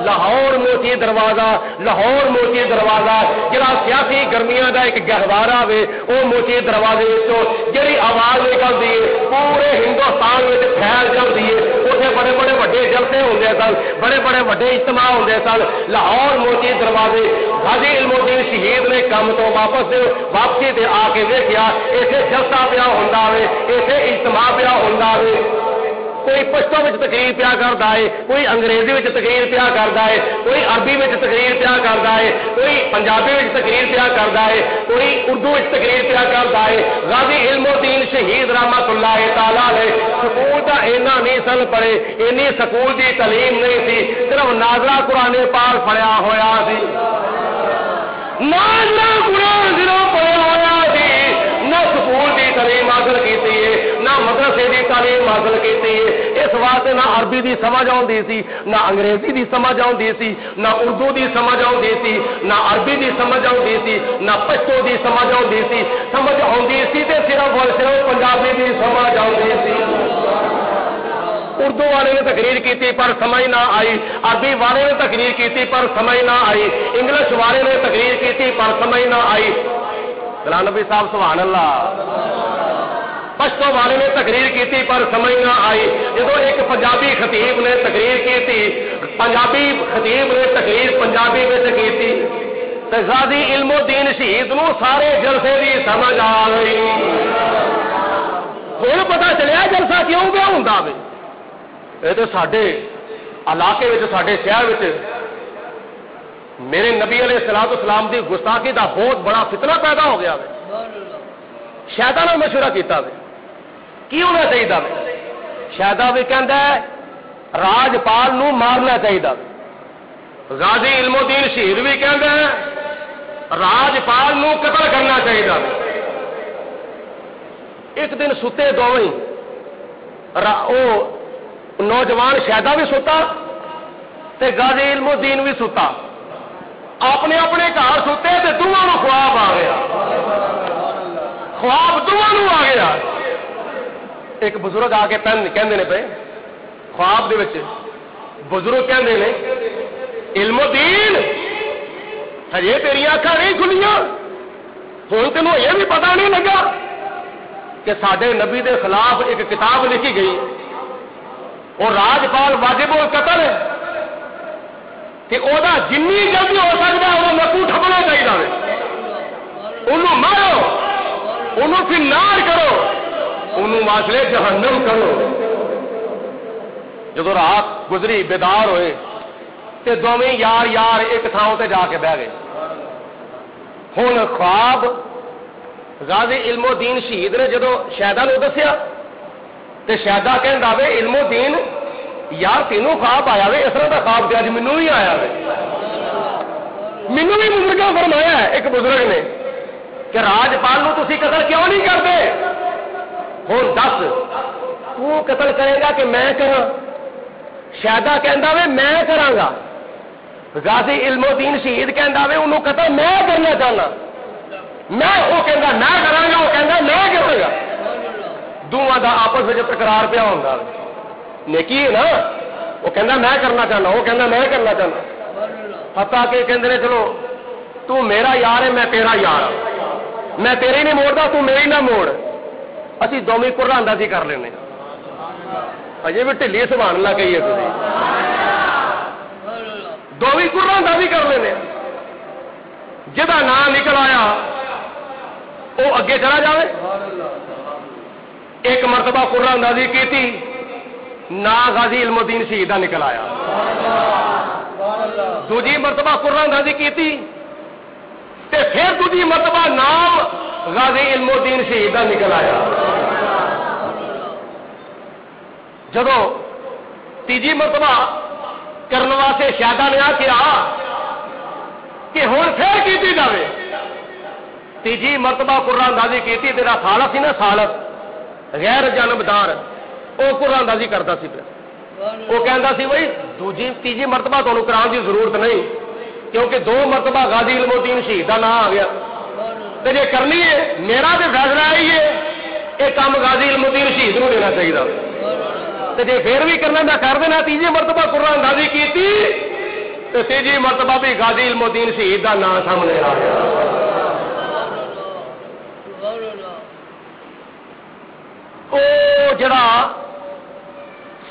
لاہور موتی دروازہ، لاہور موتی دروازہ جڑا سیاسی گرمیاں دا ایک گہوارہ وے، وہ موتی دروازے تو جڑی آواز نکلتی ہے پورے ہندوستان میں پھیل جاتی ہے، اتنے بڑے بڑے وڈے جلسے ہوندے سن، سن, بڑے بڑے وڈے اجتماع ہوندے سن. لاہور موچی دروازے غازی علم الدین شہید نے کام تو واپسی تے آ کے ویکھیا ایتھے جلسہ پیا ہوندا وے, ایتھے اجتماع پیا ہوندا وے. کوئی پشتو وچ تقریر پیا کردا ہے, کوئی انگریزی وچ تقریر پیا کردا ہے, کوئی عربی وچ تقریر پیا کردا ہے, کوئی پنجابی وچ تقریر پیا کردا ہے, کوئی اردو وچ تقریر پیا کردا ہے. غازی علم الدین شہید رحمت اللہ تعالی علیہ سکول دا اینا نہیں سن پڑھے, اینی سکول دی تعلیم نہیں سی, صرف نازلہ قرآن پاک پڑھیا ہویا سی. نازلہ قرآن صرف پڑھیا ہویا سی, نہ سکول دی تعلیم حاصل کیتی ہے, نہ مدرسے دی تعلیم حاصل کیتی ہے. اس واسطے نہ عربی دی سمجھ آؤندی سی, نہ انگریزی دی سمجھ آؤندی سی, نہ اردو دی سمجھ آؤندی سی, نہ عربی دی سمجھ آؤندی سی, نہ پشتو دی سمجھ آؤندی سی. سمجھ آؤندی سی تے صرف اور صرف پنجابی دی سمجھ آؤندی سی. اردو والے نے تقریر کی پر سمجھ نہ آئی, عربی والے نے تقریر کی پر سمجھ نہ آئی, انگلش والے نے تقریر کی پر سمجھ نہ آئی. نبی صاحب سبحان اللہ. پشتو والے نے تقریر کی پر سمجھ نہ آئی. جب ایک پنجابی خطیب نے تقریر کی تھی, پنجابی خطیب نے تقریر پنجابی میں کی تھی, تو غازی علم الدین شہید نو سارے جلسے کی سمجھ آ گئی. ہوں پتا چلیا جلسہ کیوں پہ ہوتا ہے. یہ تو سڈے علاقے سڈے شہر میرے نبی علیہ الصلوۃ والسلام کی گستاخی کا بہت بڑا فتنہ پیدا ہو گیا. شاید نے مشورہ کیتا کی ہونا چاہیے. شاید بھی کہہ راجپال نو مارنا چاہیے. غازی علم الدین شہید بھی کہہ راجپال نو قتل کرنا چاہیے. ایک دن ستے دونوں نوجوان شہدا بھی ستا تے غازی علم الدین بھی ستا, اپنے اپنے گھر ستے تے دونوں خواب آ گیا. خواب دونوں آ گیا. ایک بزرگ آ کے کہندے نے پے خواب دے وچ بزرگ کہندے نے علم الدین ہجے تیری اکھاں نہیں کھلیاں, ہن تینوں یہ بھی پتہ نہیں لگا کہ ساڈے نبی دے خلاف ایک کتاب لکھی گئی اور راجپال واجب القتل ہے کہ وہ جنی جلدی ہو سکتا ہے وہ نکو ٹھپنا چاہیے. انہوں مارو, انہوں پھر نار کرو, انہوں ماسلے جہنم کرو. جب رات گزری بیدار ہوئے تے دونوں یار یار ایک تھاؤں تے جا کے بہ گئے. ہوں خواب غازی علم الدین شہید نے جدو شہدا نے دسیا تے شہدا کہندا وے علم الدین یار تینوں خواب آیا وے, اس طرح کا خواب اج مینوں بھی آیا وے. مینوں بھی بزرگاں فرمایا ہے ایک بزرگ نے کہ راجپال نو تسی قتل کیوں نہیں کرتے. ہوں دس تو قتل کرے گا کہ میں کراں؟ شہدا کہندا وے میں کراں گا. غازی علم الدین شہید کہندا وے انہوں قتل میں کرنا چاہنا. میں وہ کہندا میں کراں گا, وہ کہندا میں کراں گا. دونوں دا آپس میں تکرار پیا ہوندا. نیکی ہے نا, وہ کہندا میں کرنا چاہنا, وہ کہندا میں کرنا چاہنا. حتیٰ کہ کہندے نے چلو تو میرا یار ہے میں تیرا یار ہوں, میں تیری نہیں موڑتا تو میری نہ موڑ. اسی دوویں قرہ اندازی کر لینے. اجے بھی ڈھلی سبحان اللہ کہیے تسی, دوویں قرہ اندازی کر لینے. جہاں نام نکل آیا وہ اگے چلا جائے. ایک مرتبہ قرہ اندازی کی تھی, نا غازی علم الدین شہید نکل آیا. دوجی مرتبہ قرہ اندازی کی تھی تے پھر دوجی مرتبہ نام غازی علم الدین شہید نکل آیا. جدو تیجی مرتبہ کرنے واسطے شہدا نے کیا کہ ہوں پھر کی جائے. تیجی مرتبہ قرہ اندازی کی تھی, تیرا سالت سی نا سالت غیر جانبدار, وہ قرہ اندازی کرتا سی. وہ کہندا سی بھائی دوجی تیجی مرتبہ تمہیں کران کی ضرورت نہیں کیونکہ دو مرتبہ غازی علم الدین شہید کا نام آ گیا. تو جی کرنی ہے میرا تو فیصلہ یہی ہے یہ کام غازی علم الدین شہید کو دینا چاہیے. تو جی پھر بھی کرنا میں کر دینا. تیجی مرتبہ قرہ اندازی کی تھی تو تیجی مرتبہ بھی غازی علم الدین شہید کا نام سامنے آ گیا. وہ جڑا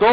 2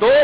2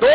2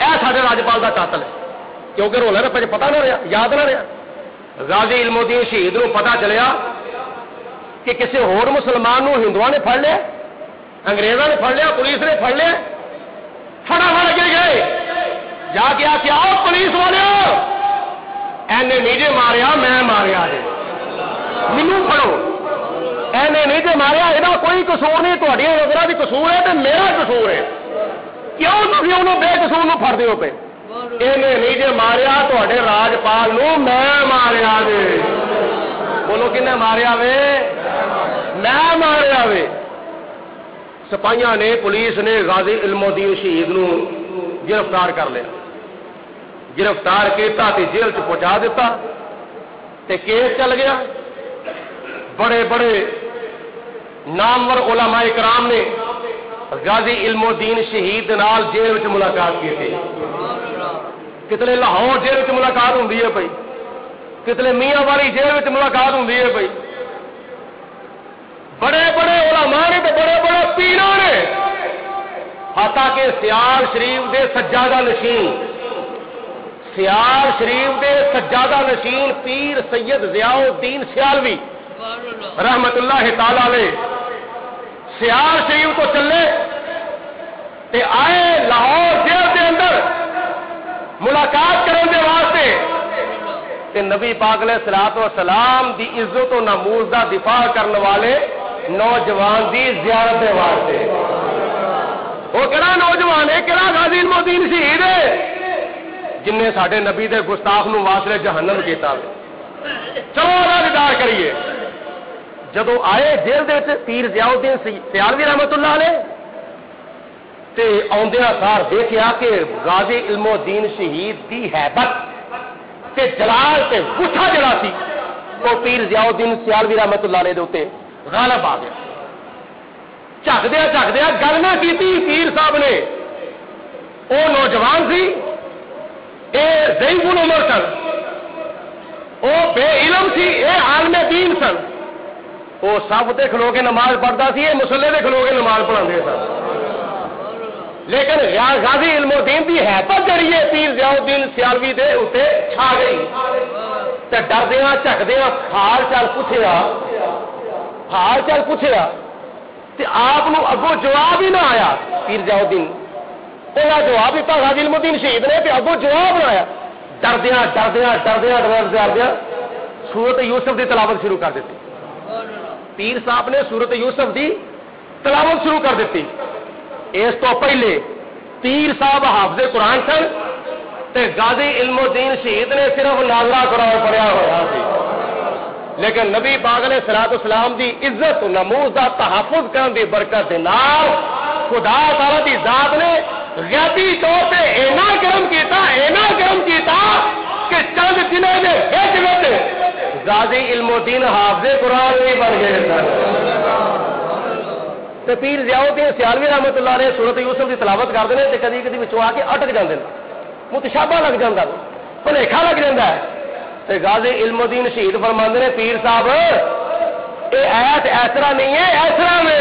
اے سارے راجپال کا قاتل ہے، کیونکہ رولا رپے پتا نہ رہا، یاد نہ رہا۔ غازی علم الدین شہید نو پتا چلیا کہ کسی ہور مسلمان نو ہندوؤں نے پھڑ لیا، انگریزوں نے پھڑ لیا، پولیس نے پھڑ لیا، فٹافٹ اگے گئے جا کے آخیا پولیس والے اینے نہیں جے ماریا، میں ماریا جی، مینو پھڑو، اینے نہیں جے ماریا، یہ کوئی قصور نہیں، تھوڑی نظر بھی قصور ہے تو میرا قصور ہے، کیوں تھی انہوں بے قصور نو پھڑ دیو پہ؟ اینے نہیں جے ماریا تے راجپال نو میں ماریا جی، بولو کنے ماریا وے؟ میں ماریا وے۔ سپاہیاں نے، پولیس نے غازی علم الدین شہید نو گرفتار کر لیا، گرفتار کیتا تے جیل چ پہنچا دیتا تے کیس چل گیا۔ بڑے بڑے نامور علماء کرام نے غازی علم الدین شہید نال جیل وچ ملاقات کی تھی، کتنے لاہور جیل وچ ملاقات ہوندی ہے بھائی، کتنے میاں والی جیل وچ ملاقات ہوندی ہے بھائی، بڑے بڑے علماء نے تے بڑے بڑے پیراں نے، حتیٰ کہ سیال شریف دے سجادہ نشین، سیال شریف دے سجادہ نشین پیر سید ضیاء الدین سیالوی رحمت اللہ تعالی علیہ سیال شریف تو چلے تے آئے لاہور جیل دے اندر ملاقات کرنے دے واسطے تے نبی پاک علیہ الصلوۃ والسلام دی عزت و ناموس دا دفاع کرنے والے نوجوان دی زیارت دے واسطے۔ وہ کہڑا نوجوان ہے، کہڑا غازی علم الدین شہید ہے جن نے ساڈے نبی دے گستاخ نو واصل جہنم کیتا۔ چلو اللہ دیدار کریے۔ جدو آئے جیل دے وچ پیر ضیاء الدین سیالوی رحمت اللہ علیہ تے آندیاں سار دیکھیا کہ غازی علم الدین شہید دی ہیبت تے جلال تے گٹھا جڑا سی وہ پیر ضیاء الدین سیالوی رحمت اللہ علیہ دے اوتے غالب آ گیا۔ چکدیا گل نہ کیتی پیر صاحب نے، وہ نوجوان سی، اے ضعیف العمر سن، وہ بے علم سی، اے عالم دین سن، وہ سب تے کھلو کے نماز پڑھتا سی، یہ مسلے تے کھلو کے نماز پڑھا سن، لیکن غازی علم الدین دی حیبت جڑی ہے پیر ضیاء الدین سیالوی دے اوتے چھا گئی تے ڈردیاں چکدیاں حال چال پوچھیا تے آپ نو اگوں جواب ہی نہ آیا۔ پیر ضیاء الدین انہاں جواب دیتا غازی علم الدین شہید نے تے اگوں جواب نہ آیا، ڈردیاں سورت یوسف دی تلاوت شروع کر دیتی۔ پیر صاحب نے سورت یوسف دی تلاوت شروع کر دیتی۔ اس تو پہلے پیر صاحب حافظ قرآن سن تے غازی علم الدین شہید نے صرف نازلہ قرآن پڑھیا ہوا سی، لیکن نبی پاک علیہ الصلوۃ والسلام دی عزت و ناموس دا تحفظ کرن دی برکت دے نال خدا تعالی دی ذات نے غیبی طور تے اینا کرم کیتا کہ چند دنوں دے وچ غازی علم الدین حافظ قرآن بھی بن گئے سن۔ تے پیر ضیاء الدین سیالوی رحمت اللہ علیہ سورت یوسف کی تلاوت کرتے ہیں تے کدی کدی وچوں آ کے اٹک جاندے نے، متشابہ لگ جاندا، بھلیکھا لگ جاندا ہے تے غازی علم الدین شہید فرماندے نے پیر صاحب اے آیت اس طرح نہیں ہے، اس طرح میں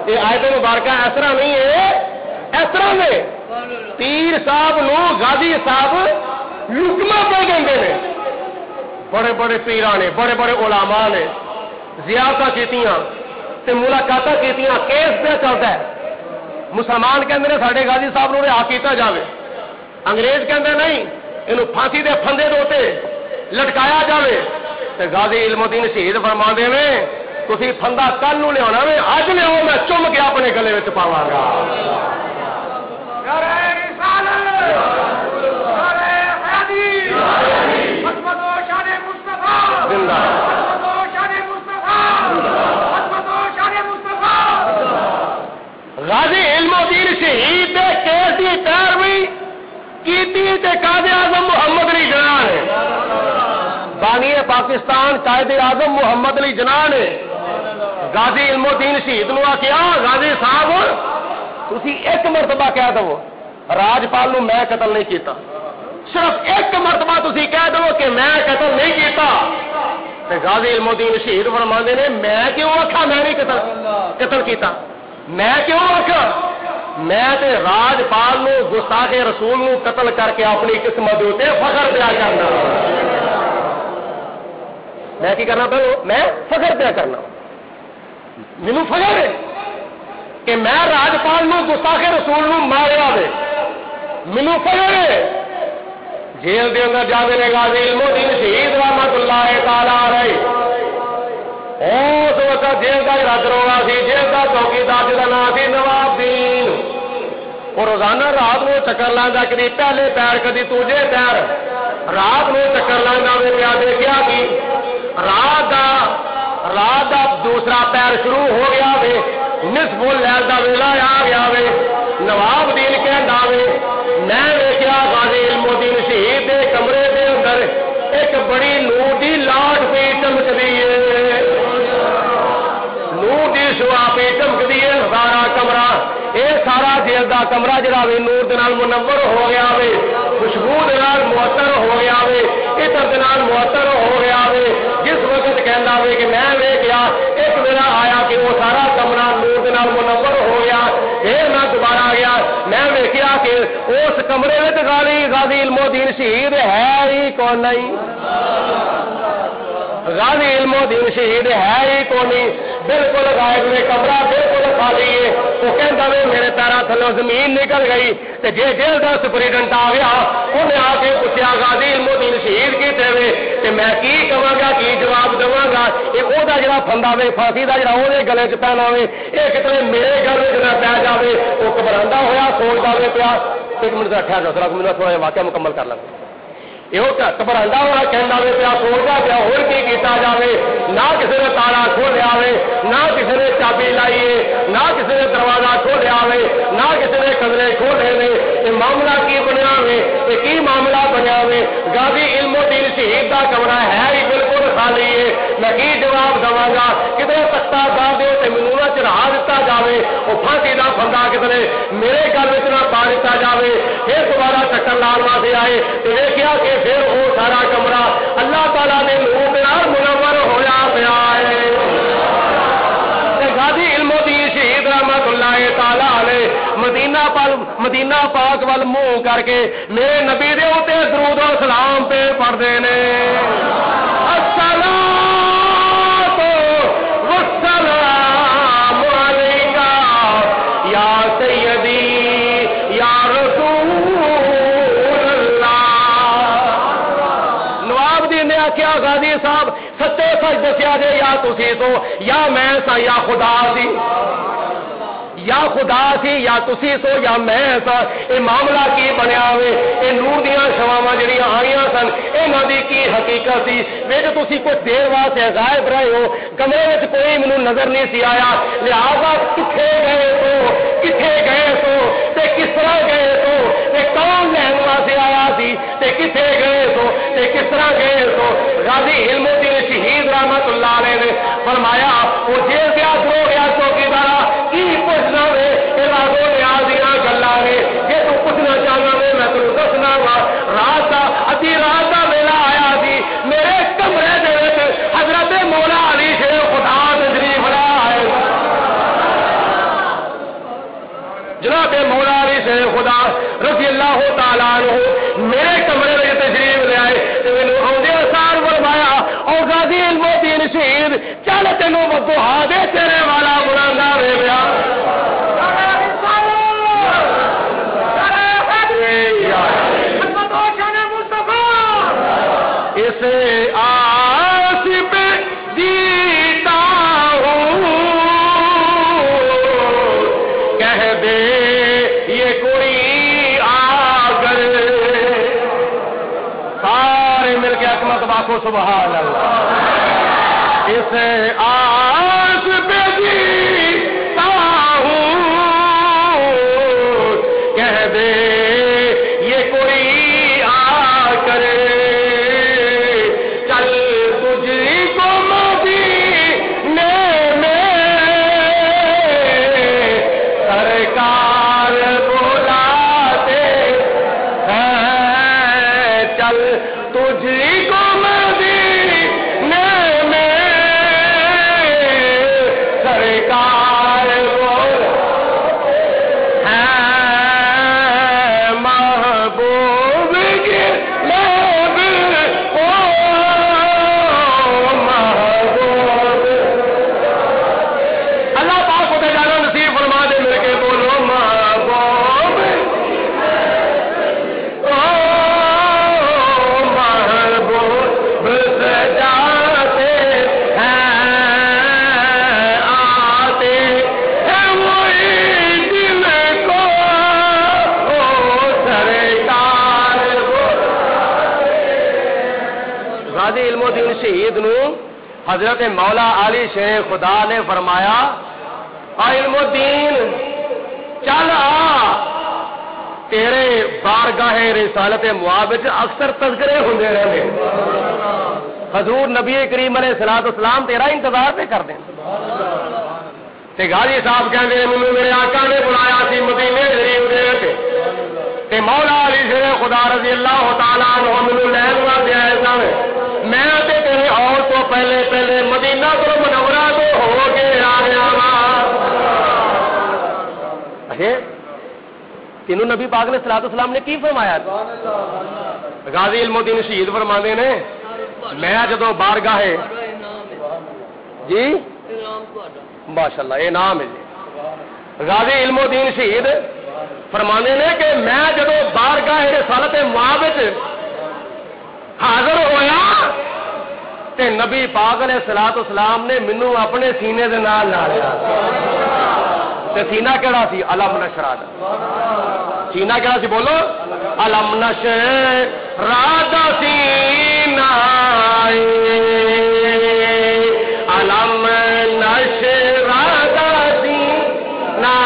یہ آیت مبارکہ اس طرح نہیں ہے، اس طرح میں پیر صاحب نو غازی صاحب لکما پہ گئے نے، بڑے بڑے پیراں نے، بڑے بڑے علماء نے زیارتاں کیتیاں تے ملاقاتاں کیتیاں، کیس پہ چلتا ہے۔ مسلمان کہندے نے ساڈے غازی صاحب نو رہا کیتا جاوے، انگریز کہندے نہیں اینو پھانسی دے پھندے دے اوتے لٹکایا جاوے، تے غازی علم الدین شہید فرماندے نے تسی پھندا کل نو لیاونا وے، اج لیاؤ میں چم کے اپنے گلے وچ پاواں گا۔ غازی علم الدین شہید دے کیس دی پیروی کیتی تے قائد اعظم محمد علی جناح نے، بانی پاکستان قائد اعظم محمد علی جناح نے غازی علم الدین شہید نو آخیا غازی صاحب تسی ایک مرتبہ کہہ دو راجپال نو میں قتل نہیں کیتا، صرف ایک مرتبہ تسی کہہ دو کہ میں قتل نہیں کیتا، تے غازی علم الدین شہید فرماندے نے میں کیوں آکھا میں نہیں قتل کیتا، میں کیوں آکھا میں تے راجپال نو گستاخ رسول نو قتل کر کے اپنی قسمت دے اوتے فخر پیا کرنا. میں کی کرنا پہ میں فخر پیا کرنا. مینوں فخر ہے کہ میں راجپال نو گستاخ رسول نو ماریا وے. مینوں فخر ہے جیل دے اندر جاوے نے غازی علم الدین شہید رحمت اللہ تعالی علیہ اس وقت جیل کا رج روڑا سی. جیل کا چوکیدار جہاں نام سی نواب دین. اور روزانہ رات کو چکر لانا کدی پہلے پیر کدی دوجے پیر رات کو چکر لانا وے پیا دیکھا کہ رات کا دوسرا پیر شروع ہو گیا وے. نصف اللیل دا ویلا آ گیا وے. نواب دین کہندا وے میں ویکھیا غازی علم الدین شہید دے کمرے دے اندر ایک بڑی نور دی لاٹ پی چمکدی ہے. نور دی شعاع پی چمکدی ہے. سارا کمرہ اے سارا جیل دا کمرہ جڑا وے نور دے نال منور ہو گیا وے. خوشبو دے نال معطر ہو گیا وے. عطر دے نال معطر ہو گیا وے. جس وقت کہندا وے کہ میں ویکھیا ایک ویلا آیا کہ وہ سارا کمرہ نور دے نال منور ہو گیا. پھر میں دوبارہ گیا میں ویکھیا کہ اس کمرے وچ غازی علم الدین شہید ہے ہی کون نہیں. غازی علم الدین شہید ہے ہی کون نہیں. بالکل غائب نے کمرہ بالکل خالی ہے. وہ کہندا وے میرے پیروں تھلوں زمین نکل گئی. تے جے جیل دا سپرنٹینڈنٹ آ گیا انہیں آ کے پوچھا غازی علم الدین شہید کیتے وے تے میں کی کہاں گا کی جواب دواں گا. یہ وہ جڑا پھندا وے پھانسی دا جڑا وہ گلے چ پہنا وے یہ کتنے میرے گھر میں جڑا پی جائے وہ گھبراندا ہوا سوچدا وے پیا. ایک منٹ ٹھہر جاؤ ذرا میرا تھوڑا واقعہ مکمل کر لیں. یہ گھبراندا ہوا کہندا وے پیا سوچدا پیا ہور کی کیتا جاوے. نہ کسی نے تالا کھولیا وے نہ کسی نے چابی لائی ہے نہ کسی نے دروازہ کھولیا وے نہ کسی نے کمرے کھولے نے. یہ معاملہ کی بنیا وے یہ کی معاملہ بنیا وے. غازی علم الدین شہید دا کمرہ ہے ہی بالکل خالی ہے. میں کی جواب دواں گا کتنے تختہ دا دے تے مینوں نہ چڑھا دتا جاوے. وہ پھانسی دا پھندا کتنے میرے گھر وچ نہ پا دتا جاوے. پھر دوبارہ چکر لان واسطے آئے تے ویکھیا کہ پھر وہ سارا کمرہ اللہ تعالیٰ نے نور دے نال منور ہویا پیا ہے. غازی علم الدین شہید رحمت اللہ تعالی علیہ مدینہ پاک وال منہ کر کے میرے نبی دے اوتے درود و سلام پہ پڑھدے نے. الصلاۃ والسلام علیکا یا سیدی یا رسول اللہ. نواب دین نے آخیا غازی صاحب سچے سچ دسیا جے یا تسی سو یا میں سا یا خدا سی. یا خدا سی یا تسی سو یا میں سا. یہ معاملہ کی بنیا ہوئے یہ نور دیاں شواواں جڑیاں آئیاں سن انہاں دی کی حقیقت سی. ویچ تسی کچھ دیر واسطے غائب رہے ہو کمرے وچ کوئی مینوں نظر نہیں سی آیا. لہذا کتھے گئے سو تے کس طرح گئے سو تے کون لین واسطے آیا سی تے کتھے گئے سو تے کس طرح گئے سو. غازی علم الدین شہید رحمت اللہ علیہ نے فرمایا وہ جیل دیا ہو گیا چوکیدارا کی پوچھنا وے یہ لاگو نیاز دیاں گلاں نے. جے تو پوچھنا چاہنا وے میں تینوں دسنا وا. رات دا ادھی رات دا ویلا آیا سی میرے کمرے دے وچ حضرت مولا علی شیر خدا تشریف لائے. جناب مولا علی شیر خدا رضی اللہ تعالی عنہ میرے کمرے میں تشریف لے آئے. مینوں آندے سار فرمایا اور غازی علم الدین شہید چل تینوں بدعا دے تیرے والا بلاندا وے پیا. اسے آس پہ جیتا ہوں کہہ دے یہ کوئی آ کر. سارے مل کے اکمت باخو سبحان اللہ. اسے آس پہ جیتا ہوں کہہ دے یہ کوئی آ کر. حضرت مولا علی شیر خدا نے فرمایا علم الدین چل آ، تیرے بارگاہ رسالت معاب اکثر تذکرے ہوندے رہے، حضور نبی کریم علیہ الصلوۃ والسلام تیرا انتظار پہ کر دیں۔ تے غازی صاحب کہندے مینوں میرے آقا نے بلایا سی مدینے شریف دے وچ، تے مولا علی شیر خدا رضی اللہ تعالی عنہ مینوں لین واسطے آئے سن، میں تے تیرے اور تو پہلے پہلے مدینہ منورہ تو ہو کے آ گیا وا۔ تینوں نبی پاک نے صلوات والسلام نے کی فرمایا؟ غازی علم الدین شہید فرماندے نے میں جدو بارگاہ جی ماشاءاللہ یہ نام ہے جی، غازی علم الدین شہید فرماندے نے کہ میں جدو بارگاہ رسالت معاب حاضر ہویا تے نبی پاک علیہ الصلوۃ والسلام نے مینوں اپنے سینے دے نال لا لیا۔ تے سینہ کیڑا سی؟ علم نشرہ دا سینہ کیڑا سی؟ بولو علم نشرہ دا سینہ، علم نشرہ دا سینہ،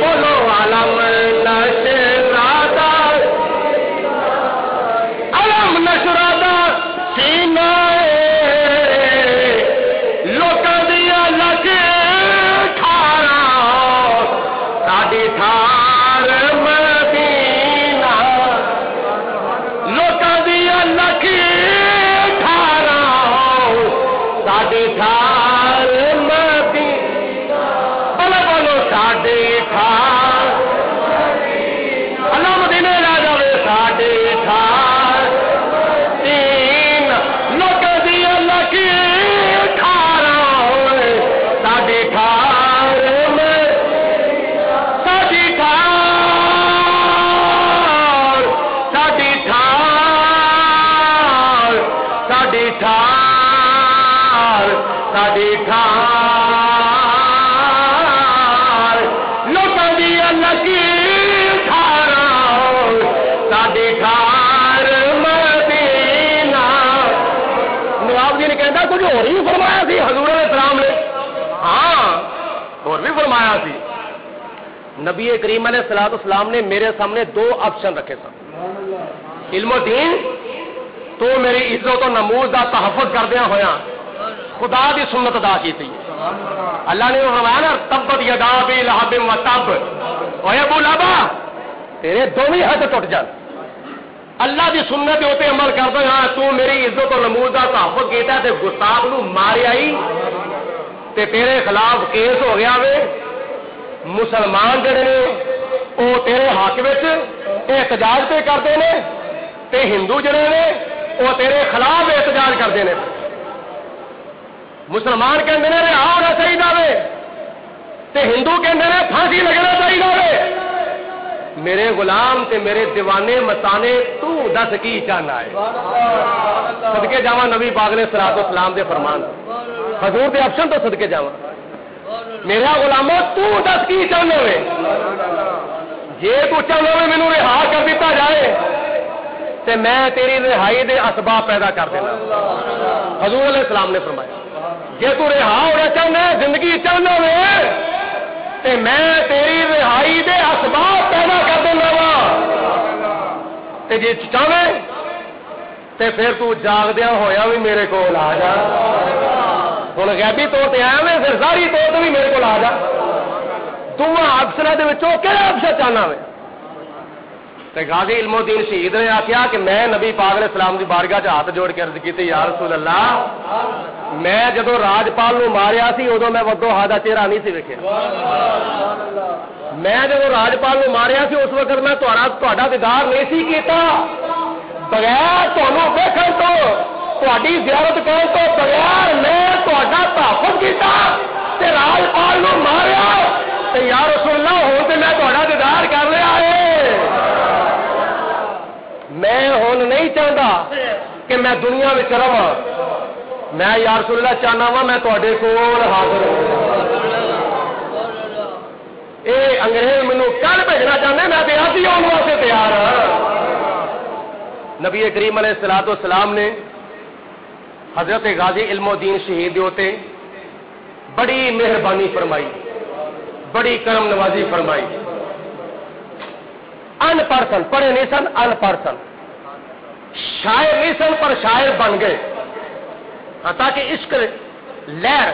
بولو علم نشرہ دا، علم نشرہ دا سینہ لوکاں دیا لگ ساڈی ٹھار مدینہ، لوکاں دیا لکھ ٹھارا ساڈی ٹھار مدینہ، بولو بولو ساڈی ٹھار، اللہ مدینے لا جاوے ساڈی ٹھار تین، لوکاں دیا لکھ ٹھارا ساڈی ٹھار ساڈی ٹھار لوکاں دی لگی ٹھارا ساڈی ٹھار مدینہ۔ نواب جی نے کہتا کچھ اور ہی فرمایا سی حضور علیہ السلام نے، ہاں اور بھی فرمایا سی۔ نبی کریم علیہ الصلوۃ والسلام نے میرے سامنے دو آپشن رکھے سن، علم و دین تو میری عزت و نمود کا تحفظ کردیا ہویا خدا دی سنت ادا کی تھی۔ اللہ نے فرمایا نا تبت یدا ابی لہب و تب و ابو لہب، تیرے دونوں ہاتھ ٹوٹ جان، اللہ دی سنت تے عمل کردا ہاں تو میری عزت و نمود کا تحفظ کیتا تے گستاخ نو ماریا ہی تے تیرے خلاف کیس ہو گیا وے، مسلمان جڑے نے او تیرے حق وچ احتجاج پہ کرتے ہیں تے ہندو جڑے نے وہ تیرے خلاف احتجاج کرتے ہیں۔ مسلمان کہندے نے رہا ہونا چاہیے تے ہندو کہندے نے پھانسی لگنا چاہیے۔ میرے غلام تے میرے دیوانے متانے تو دس کی چاہنا ہے؟ صدقے جاواں نبی پاک نے صلوات والسلام دے فرمان حضور دے آپشن تو صدقے جاواں، میرا غلاموں تو دس کی چاہنا ہے؟ جے تو چاہنا ہے مینوں رہا کر دیتا جائے تے میں تیری رہائی دے اسباب پیدا کر دینا۔ حضور علیہ السلام نے فرمایا جے تو رہا ہونا چاہنا ہے، زندگی چاہنا ہے تے میں تیری رہائی دے اسباب پیدا کر دینا وا، تے جے چاہے تے پھر تو جاگدیا ہویا بھی میرے کو آ جا، ہن غیبی طور تے آیا میں پھر ظاہری طور تے بھی میرے کو آ جا، دونوں افسراں دے وچوں کہڑا افسر چاہنا ہے؟ غازی علم الدین شہید نے آخیا کہ میں نبی پاک علیہ السلام دی بارگاہ چ ہاتھ جوڑ کے عرض کی یا رسول اللہ، میں جدو راجپال نو ماریا سی ادو میں ودو ہا دا چہرہ نہیں سی ویکھیا، میں جدو راجپال نو ماریا سی اس وقت میں تہاڈا دیدار نہیں سی کیتا، بغیر تہانوں ویکھن تو تہاڈی زیارت کرن تو بغیر میں تہاڈا تحفظ کیتا تے راجپال نو ماریا تے یا رسول اللہ ہن تے میں تہاڈا دیدار کر لیا ہے، میں ہن نہیں چاہتا کہ میں دنیا میں رہا، میں یا رسول اللہ چاہنا وا میں تواڈے کول حاضر ہوں۔ اے انگریز مینوں کل بھیجنا چاہتے میں تے اج ہی آن واسطے تیار ہاں۔ نبی کریم علیہ الصلوۃ والسلام نے حضرت غازی علم الدین شہید ہوتے بڑی مہربانی فرمائی، بڑی کرم نوازی فرمائی. ان پڑھ سن، پڑھے نہیں سن، ان پڑھ سن، شاعر نہیں سن پر شاعر بن گئے. تاکہ عشق لہر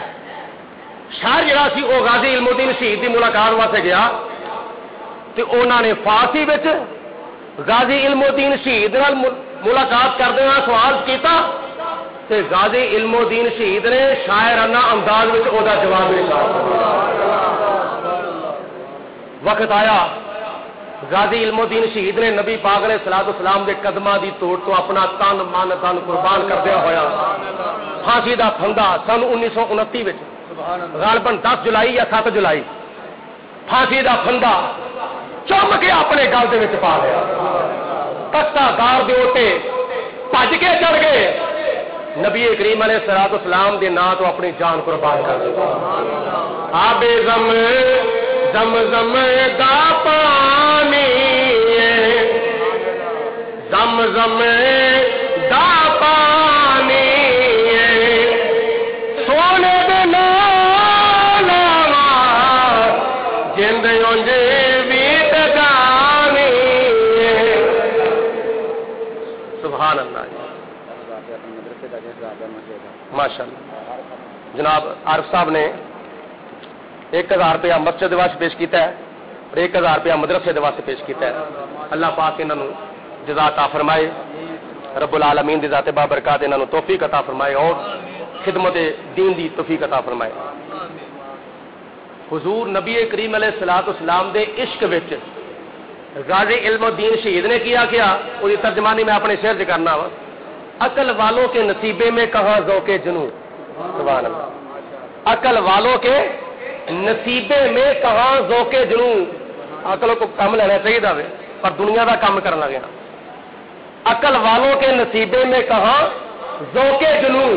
شاعر جڑا سی وہ غازی علم الدین شہید کی ملاقات واسطے گیا تو انہوں نے فارسی وچ غازی علم الدین شہید نال ملاقات کردے سوال کیتا تے غازی علم الدین شہید نے شاعرانہ انداز وچ او دا جواب دتا. وقت آیا غازی علم الدین شہید نے نبی پاک علیہ الصلوۃ والسلام دے قدماں دی توڑ تو اپنا تن من دن قربان کردیا ہویا پھانسی دا پھندا سن 1929 وچ غالباً 10 جولائی یا 7 جولائی پھانسی دا پھندا چم کے اپنے گل دے وچ پا لیا. تختہ دار دے اوتے بھج کے چڑھ گئے، نبی کریم علیہ الصلوۃ والسلام دے نام تو اپنی جان قربان کر دی. آب زمزم دا پانی زمزم دا پانی سونے دے نال جند اونج ویت جانی. سبحان اللہ. ماشاء اللہ. جناب عارف صاحب نے 1000 روپیہ مسجد واسطے پیش کیتا ہے اور 1000 روپیہ مدرسے دے واسطے پیش کیتا ہے. اللہ پاک انہاں نوں جزا عطا فرمائے، رب العالمین دی ذات بابرکات انہاں نوں توفیق عطا فرمائے اور خدمت دین دی توفیق عطا فرمائے. حضور نبی کریم علیہ الصلوۃ والسلام دے عشق وچ غازی علم الدین شہید نے کیا وہ ترجمانی میں اپنے شعر سے کرنا وا. عقل والوں کے نصیبے میں کہاں ذوق جنوں. سبحان اللہ. عقل والوں کے نصیبے میں کہاں ذوق جنوں. عقل کو کم لینا چاہیے وے پر دنیا کا کام کرنا لگا. عقل والوں کے نصیبے میں کہاں ذوق جنوں،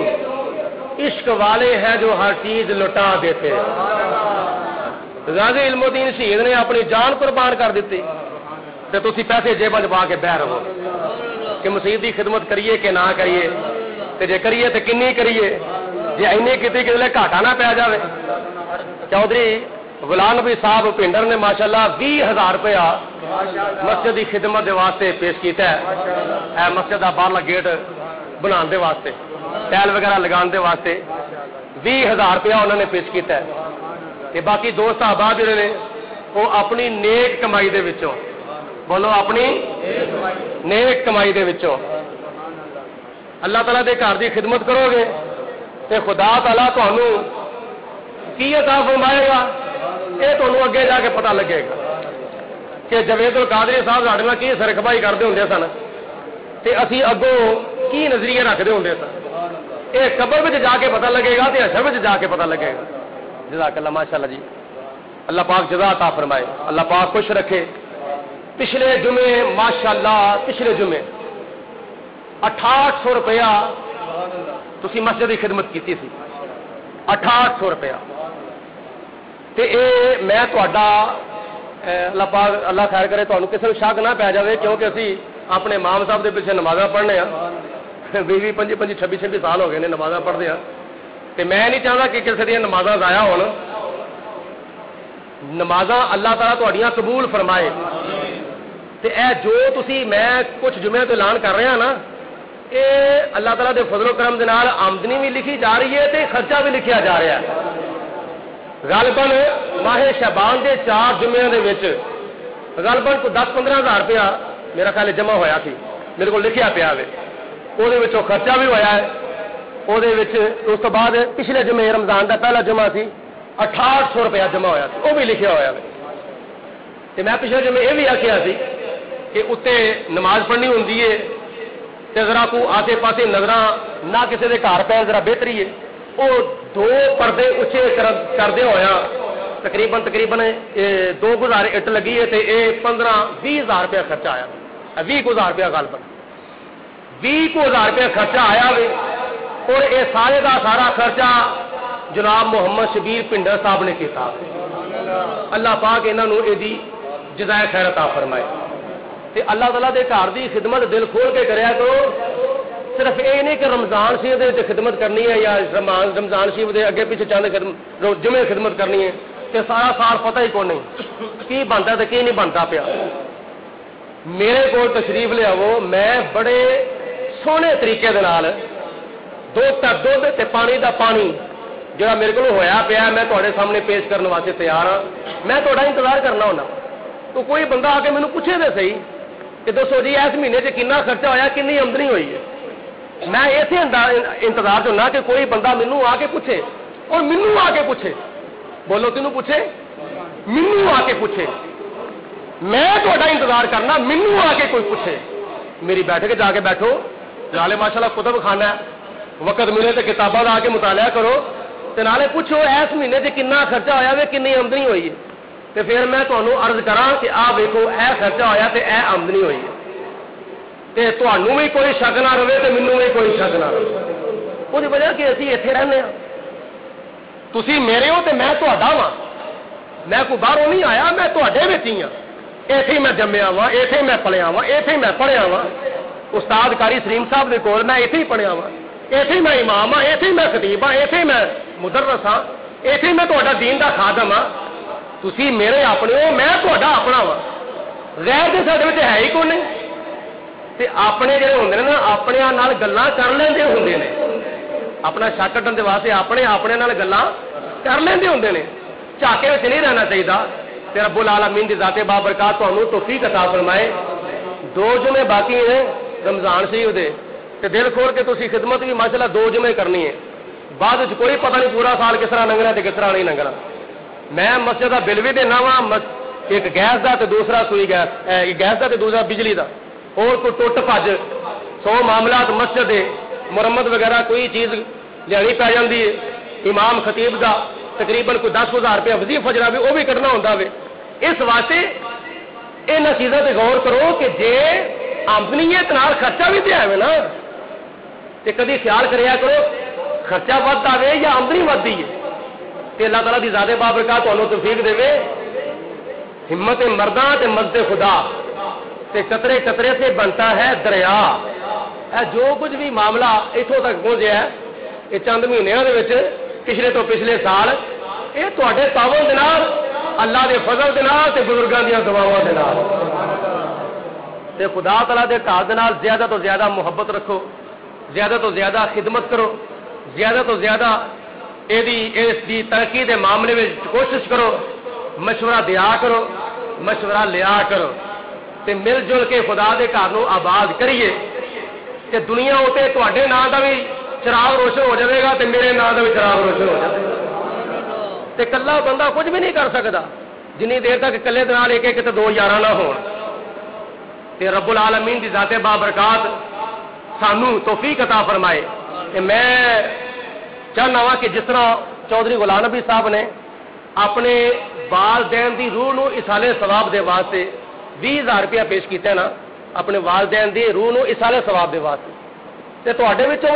عشق والے ہیں جو ہر چیز لٹا دیتے. غازی علم الدین شہید نے اپنی جان قربان کر دیتی تو تسی پیسے جیباں چ پا کے بہ رہو کہ مسیح دی خدمت کریے کہ نہ کریے، تے جے کریے تے کنی کریے، جے اینے کیتی کہ گھاٹا نہ پی جاوے. چودھری غلام نبی صاحب پنڈر نے ماشاءاللہ 20,000 روپیہ مسجد کی خدمت دے واسطے پیش کیتا ہے. اے مسجد کا باہرلا گیٹ بنان دے واسطے، ٹائل وغیرہ لگان دے واسطے 20,000 روپیہ انہوں نے پیش کیتا ہے. تے باقی دوست احباب جڑے نے وہ اپنی نیک کمائی دے وچوں، بولو اپنی نیک کمائی دے وچوں اللہ تعالیٰ دے گھر دی خدمت کرو گے تے خدا تعالیٰ تانوں کی عطا فرمائے گا یہ تمہیں اگے جا کے پتہ لگے گا کہ جوید القادری صاحب ساڈے نال کی سرخبائی کرتے ہوں سن تے اسی اگوں کی نظریے رکھتے ہوں سن. یہ قبر میں جا کے پتہ لگے گا تے حشر میں جا کے پتہ لگے گا. جزاک اللہ. ماشاء اللہ جی. اللہ پاک جزا عطا فرمائے، اللہ پاک خوش رکھے. پچھلے جمعے ماشاءاللہ پچھلے جمعے 6800 روپیہ تسی مسجد کی خدمت کی سی. 6800 روپیہ تے اے میں تہاڈا اللہ پاک اللہ خیر کرے تانوں کسے شک نہ پی جاوے کیونکہ اسی اپنے امام صاحب دے پیچھے نمازاں پڑھنے ہاں 20 25 26 سال ہو گئے نے نمازاں پڑھدے ہاں تے میں نہیں چاہتا کہ کسی دی نمازاں ضائع ہون. نمازاں اللہ تعالیٰ تہاڈیاں قبول فرمائے تے اے جو تسی میں کچھ جمعے تو اعلان کر رہا نا اے اللہ تعالیٰ دے فضل و کرم دے نال آمدنی بھی لکھی جا رہی ہے تے خرچہ بھی لکھیا جا رہا ہے. غالباً ماہ شعبان دے 4 جمعے دے وچ غالباً کو 10-15 ہزار روپیہ میرا خیال جمع ہویا سی، میرے کو لکھیا پیا وے. وہ دے وچوں خرچہ بھی ہویا ہے. وہ دے وچ اس تو بعد پچھلے جمعے رمضان دا پہلا جمعہ سی 6800 روپیہ جمع ہویا سی، وہ بھی لکھیا ہویا وے. تے میں پچھلے جمعے یہ بھی آخیا سی کہ اتنے نماز پڑھنی ہوندی ہے تے ذرا کو آسے پاسے نظراں نہ کسی دے گھر پہ ذرا بہتری ہے. وہ 2 پردے اچھے کردے ہویا تقریباً 2 گزارے اٹ لگی ہے تے اے 15-20 ہزار روپیہ خرچہ آیا. 20,000 روپیہ غالباً 20,000 روپیہ خرچہ آیا وے. اور اے سارے دا سارا خرچہ جناب محمد شبیر پنڈر صاحب نے کیتا. اللہ پاک انہاں نوں ایدی جزائے خیر عطا فرمائے تے اللہ تعالیٰ دے گھر دی خدمت دل کھول کے کریا کرو صرف یہ نہیں کہ رمضان شریف دے خدمت کرنی ہے یا رمضان شریف دے اگے پیچھے چند جمعے خدمت کرنی ہے کہ سارا سال پتہ ہی کون نہیں کی بنتا تو کی نہیں بنتا پیا. میرے کو تشریف لیاو, میں بڑے سونے طریقے دودھ تے پانی دا پانی جڑا میرے کو ہویا پیا میں تھوڑے سامنے پیش کرنے واسطے تیار ہاں. میں تھوڑا انتظار کرنا ہونا تو کوئی بندہ آ کے مینوں پوچھے دے صحیح کہ دسو جی اس مہینے کنا خرچہ ہویا کنی آمدنی ہوئی ہے. میں اسے انتظار چنا کہ کوئی بندہ مینوں آ کے پوچھے اور مینوں آ کے پوچھے, بولو تینوں پوچھے, مینوں آ کے پوچھے. میں تھوڑا انتظار کرنا مینوں آ کے کوئی پوچھے. میری بیٹھ کے جا کے بیٹھو, نالے ماشاءاللہ کتب خانہ ہے, وقت ملے تو کتاباں لا کے مطالعہ کرو تے نالے پوچھو اس مہینے کنا خرچہ ہویا وے کنی آمدنی ہوئی ہے. تے پھر میں تمہیں عرض کراں کہ آ ویکھو اے خرچہ ہویا تے اے آمدنی ہوئی ہے. تے تمہوں بھی کوئی شک نہ رہے تے مینوں بھی کوئی شک نہ رہے. وہ وجہ کہ اسی اتنے رہنے ہاں, تسی میرے ہو تے میں تہاڈا واں. میں کوئی باہروں نہیں آیا, میں تہاڈے وچ ہی ہاں. ایتھے ہی میں جمیا وا, ایتھے ہی میں پلیا وا, ایتھے ہی میں پڑھیا وا. استاد قاری سلیم صاحب دے کول میں ایتھے ہی پڑھیا وا, ایتھے ہی میں امام ہاں, ایتھے ہی میں خطیب ہاں, ایتھے ہی میں مدرس ہاں, ایتھے ہی میں تہاڈا دین دا خادم ہاں. تسی میرے اپنے ہو, میں تہاڈا اپنا وا. غیر دے ساڈے وچ ہے ہی کوئی نہیں. تے اپنے جڑے ہوندے نے نا اپنے نال گلاں کر لیندے ہوندے نے, اپنا شک کڈن دے واسطے اپنے نال گلاں کر لیندے ہوندے نے. جھاکے وچ نہیں رہنا چاہیے. تے رب العالمین دی ذات بابرکات تانوں توفیق عطا فرمائے. 2 جمعے باقی ہیں رمضان شریف دے, تے دل کھول کے تسی خدمت بھی ماشاءاللہ 2 جمعے کرنی ہے. بعد وچ کوئی پتہ نہیں پورا سال کس طرح لنگنا تے کس طرح نہیں لنگنا. میں مسجد دا بل بھی دینا وا, ایک گیس دا تے دوسرا سوئی گیس دا تے دوسرا بجلی دا. اور کوئی ٹوٹ بھج 100 معاملات مسجد دے مرمت وغیرہ کوئی چیز لینی پی جاندی ہے. امام خطیب دا تقریباً کوئی 10,000 روپیہ وظیفہ جڑا بھی وہ بھی کرنا ہوتا ہے. اس واسطے ان چیزوں پہ غور کرو کہ جے آمدنی ہے تو خرچہ بھی دیا نا, تے کدی خیال کریا کرو خرچہ ود آئے یا آمدنی ودی ہے. تے اللہ تعالیٰ دی ذات بابرکات تمہیں توفیق دے. ہمت مرداں تے مزد خدا, تے قطرے قطرے سے بنتا ہے دریا. اے جو کچھ بھی معاملہ اتوں تک پہنچا ہے یہ چند مہینوں کے پچھلے تو پچھلے سال, یہ تے تعاون دے نال اللہ دے فضل دے نال تے بزرگاں دی دعاواں دے نال. تے خدا تعالیٰ دے گھر دے نال زیادہ تو زیادہ محبت رکھو, زیادہ تو زیادہ خدمت کرو, زیادہ تو زیادہ اس دی ترقی دے معاملے میں کوشش کرو, مشورہ دیا کرو, مشورہ لیا کرو. تے مل جل کے خدا دے گھر نو آباد کریے تے دنیا اتنے تواڈے نام دا بھی چراغ روشن ہو جائے گا تے میرے نام دا بھی چراغ روشن ہو جائے گا. تے کلا بندہ کچھ بھی نہیں کر سکتا جنی دیر تک کلے دے نال ایک ایک تے 2 یار نہ ہون. تے رب العالمین دی ذات بابرکات سانو توفیق عطا فرمائے. تے میں چاہنا وا کہ جس طرح چودھری غلام نبی صاحب نے اپنے والدین دی روح نو اصالے ثواب دے واسطے 20,000 روپیہ پیش کیتا ہے نا, اپنے والدین دی روح نو اصالے ثواب دے واسطے. تے تواڈے وچوں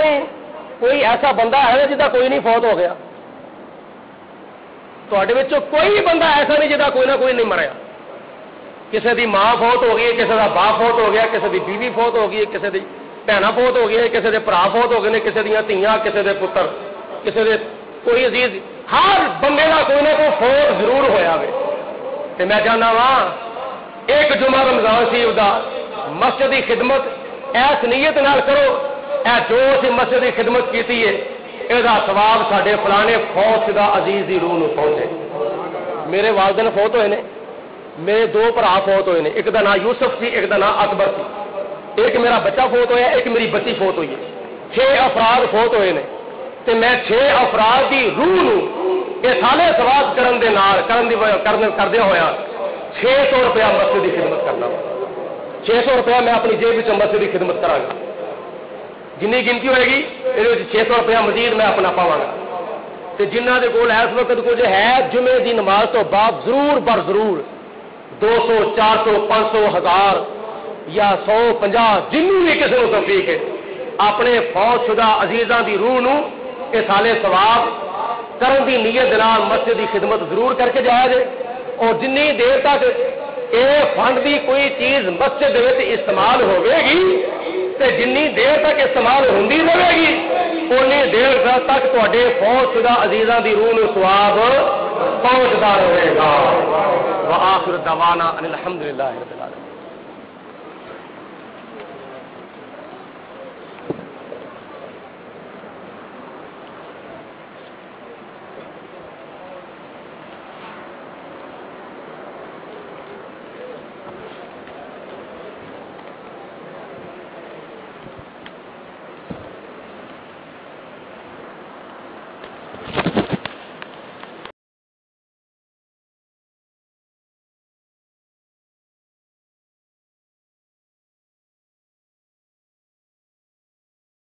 کوئی ایسا بندہ ہے جدا کوئی نہیں فوت ہو گیا؟ تواڈے وچوں کوئی بندہ ایسا نہیں جدا کوئی نہ کوئی نہیں مریا. کسی دی ماں فوت ہو گئی, کسی دا باپ فوت ہو گیا, کسی دی بیوی فوت ہو گئی, کسی دی بھੈਣਾਂ فوت ہو گئی, کسی دے بھرا فوت ہو گئے, کسی دیاں دھیاں, کسی دے پتر, کسی دے کوئی عزیز. ہر بندے دا کوئی نہ کوئی فوت ضرور ہویا وے. تے میں چاہنا وا ایک جمعہ رمضان شریف دا مسجد کی خدمت ایس نیت نال کرو, اے جو اسی مسجد کی خدمت کیتی ہے یہ ثواب ساڈے فلانے فوت شدہ عزیز دی روح نو پہنچے. میرے والدین فوت ہوئے نے, میرے 2 بھرا فوت ہوئے نے, ایک دا نام یوسف سی, ایک دا نام اکبر سی. ایک میرا بچہ فوت ہویا, ایک میری بچی فوت ہوئی ہے. 6 افراد فوت ہوئے نے. تے میں 6 افراد دی روح نو یہ سارے ثواب کردے ہویا 600 روپیہ مسجد کی خدمت کرنا. 600 روپیہ میں اپنی جیب میں مسجد کی خدمت کرا گا. جنی گنتی ہوئے گی یہ 600 روپیہ مزید میں اپنا پاواں گا. تے جنہ دے کول اس وقت کچھ ہے جمعے دی نماز تو بعد ضرور بر ضرور 200 400 500 1000 یا 150 جنوں بھی کسی کو توفیق ہے اپنے فوت شدہ عزیزاں دی روح نو یہ سالے ثواب کرن دی نیت نال مسجد کی خدمت ضرور کر کے جایا جائے. اور جنی دیر تک یہ فنڈ دی کوئی چیز مسجد وچ استعمال ہوے گی تے جنی دیر تک استعمال ہوندی رہے گی اونی دیر تک تواڈے فوت شدہ عزیزاں دی روح نوں ثواب پہنچدا رہے گا۔ وآخر دعوانا ان الحمدللہ رب العالمین۔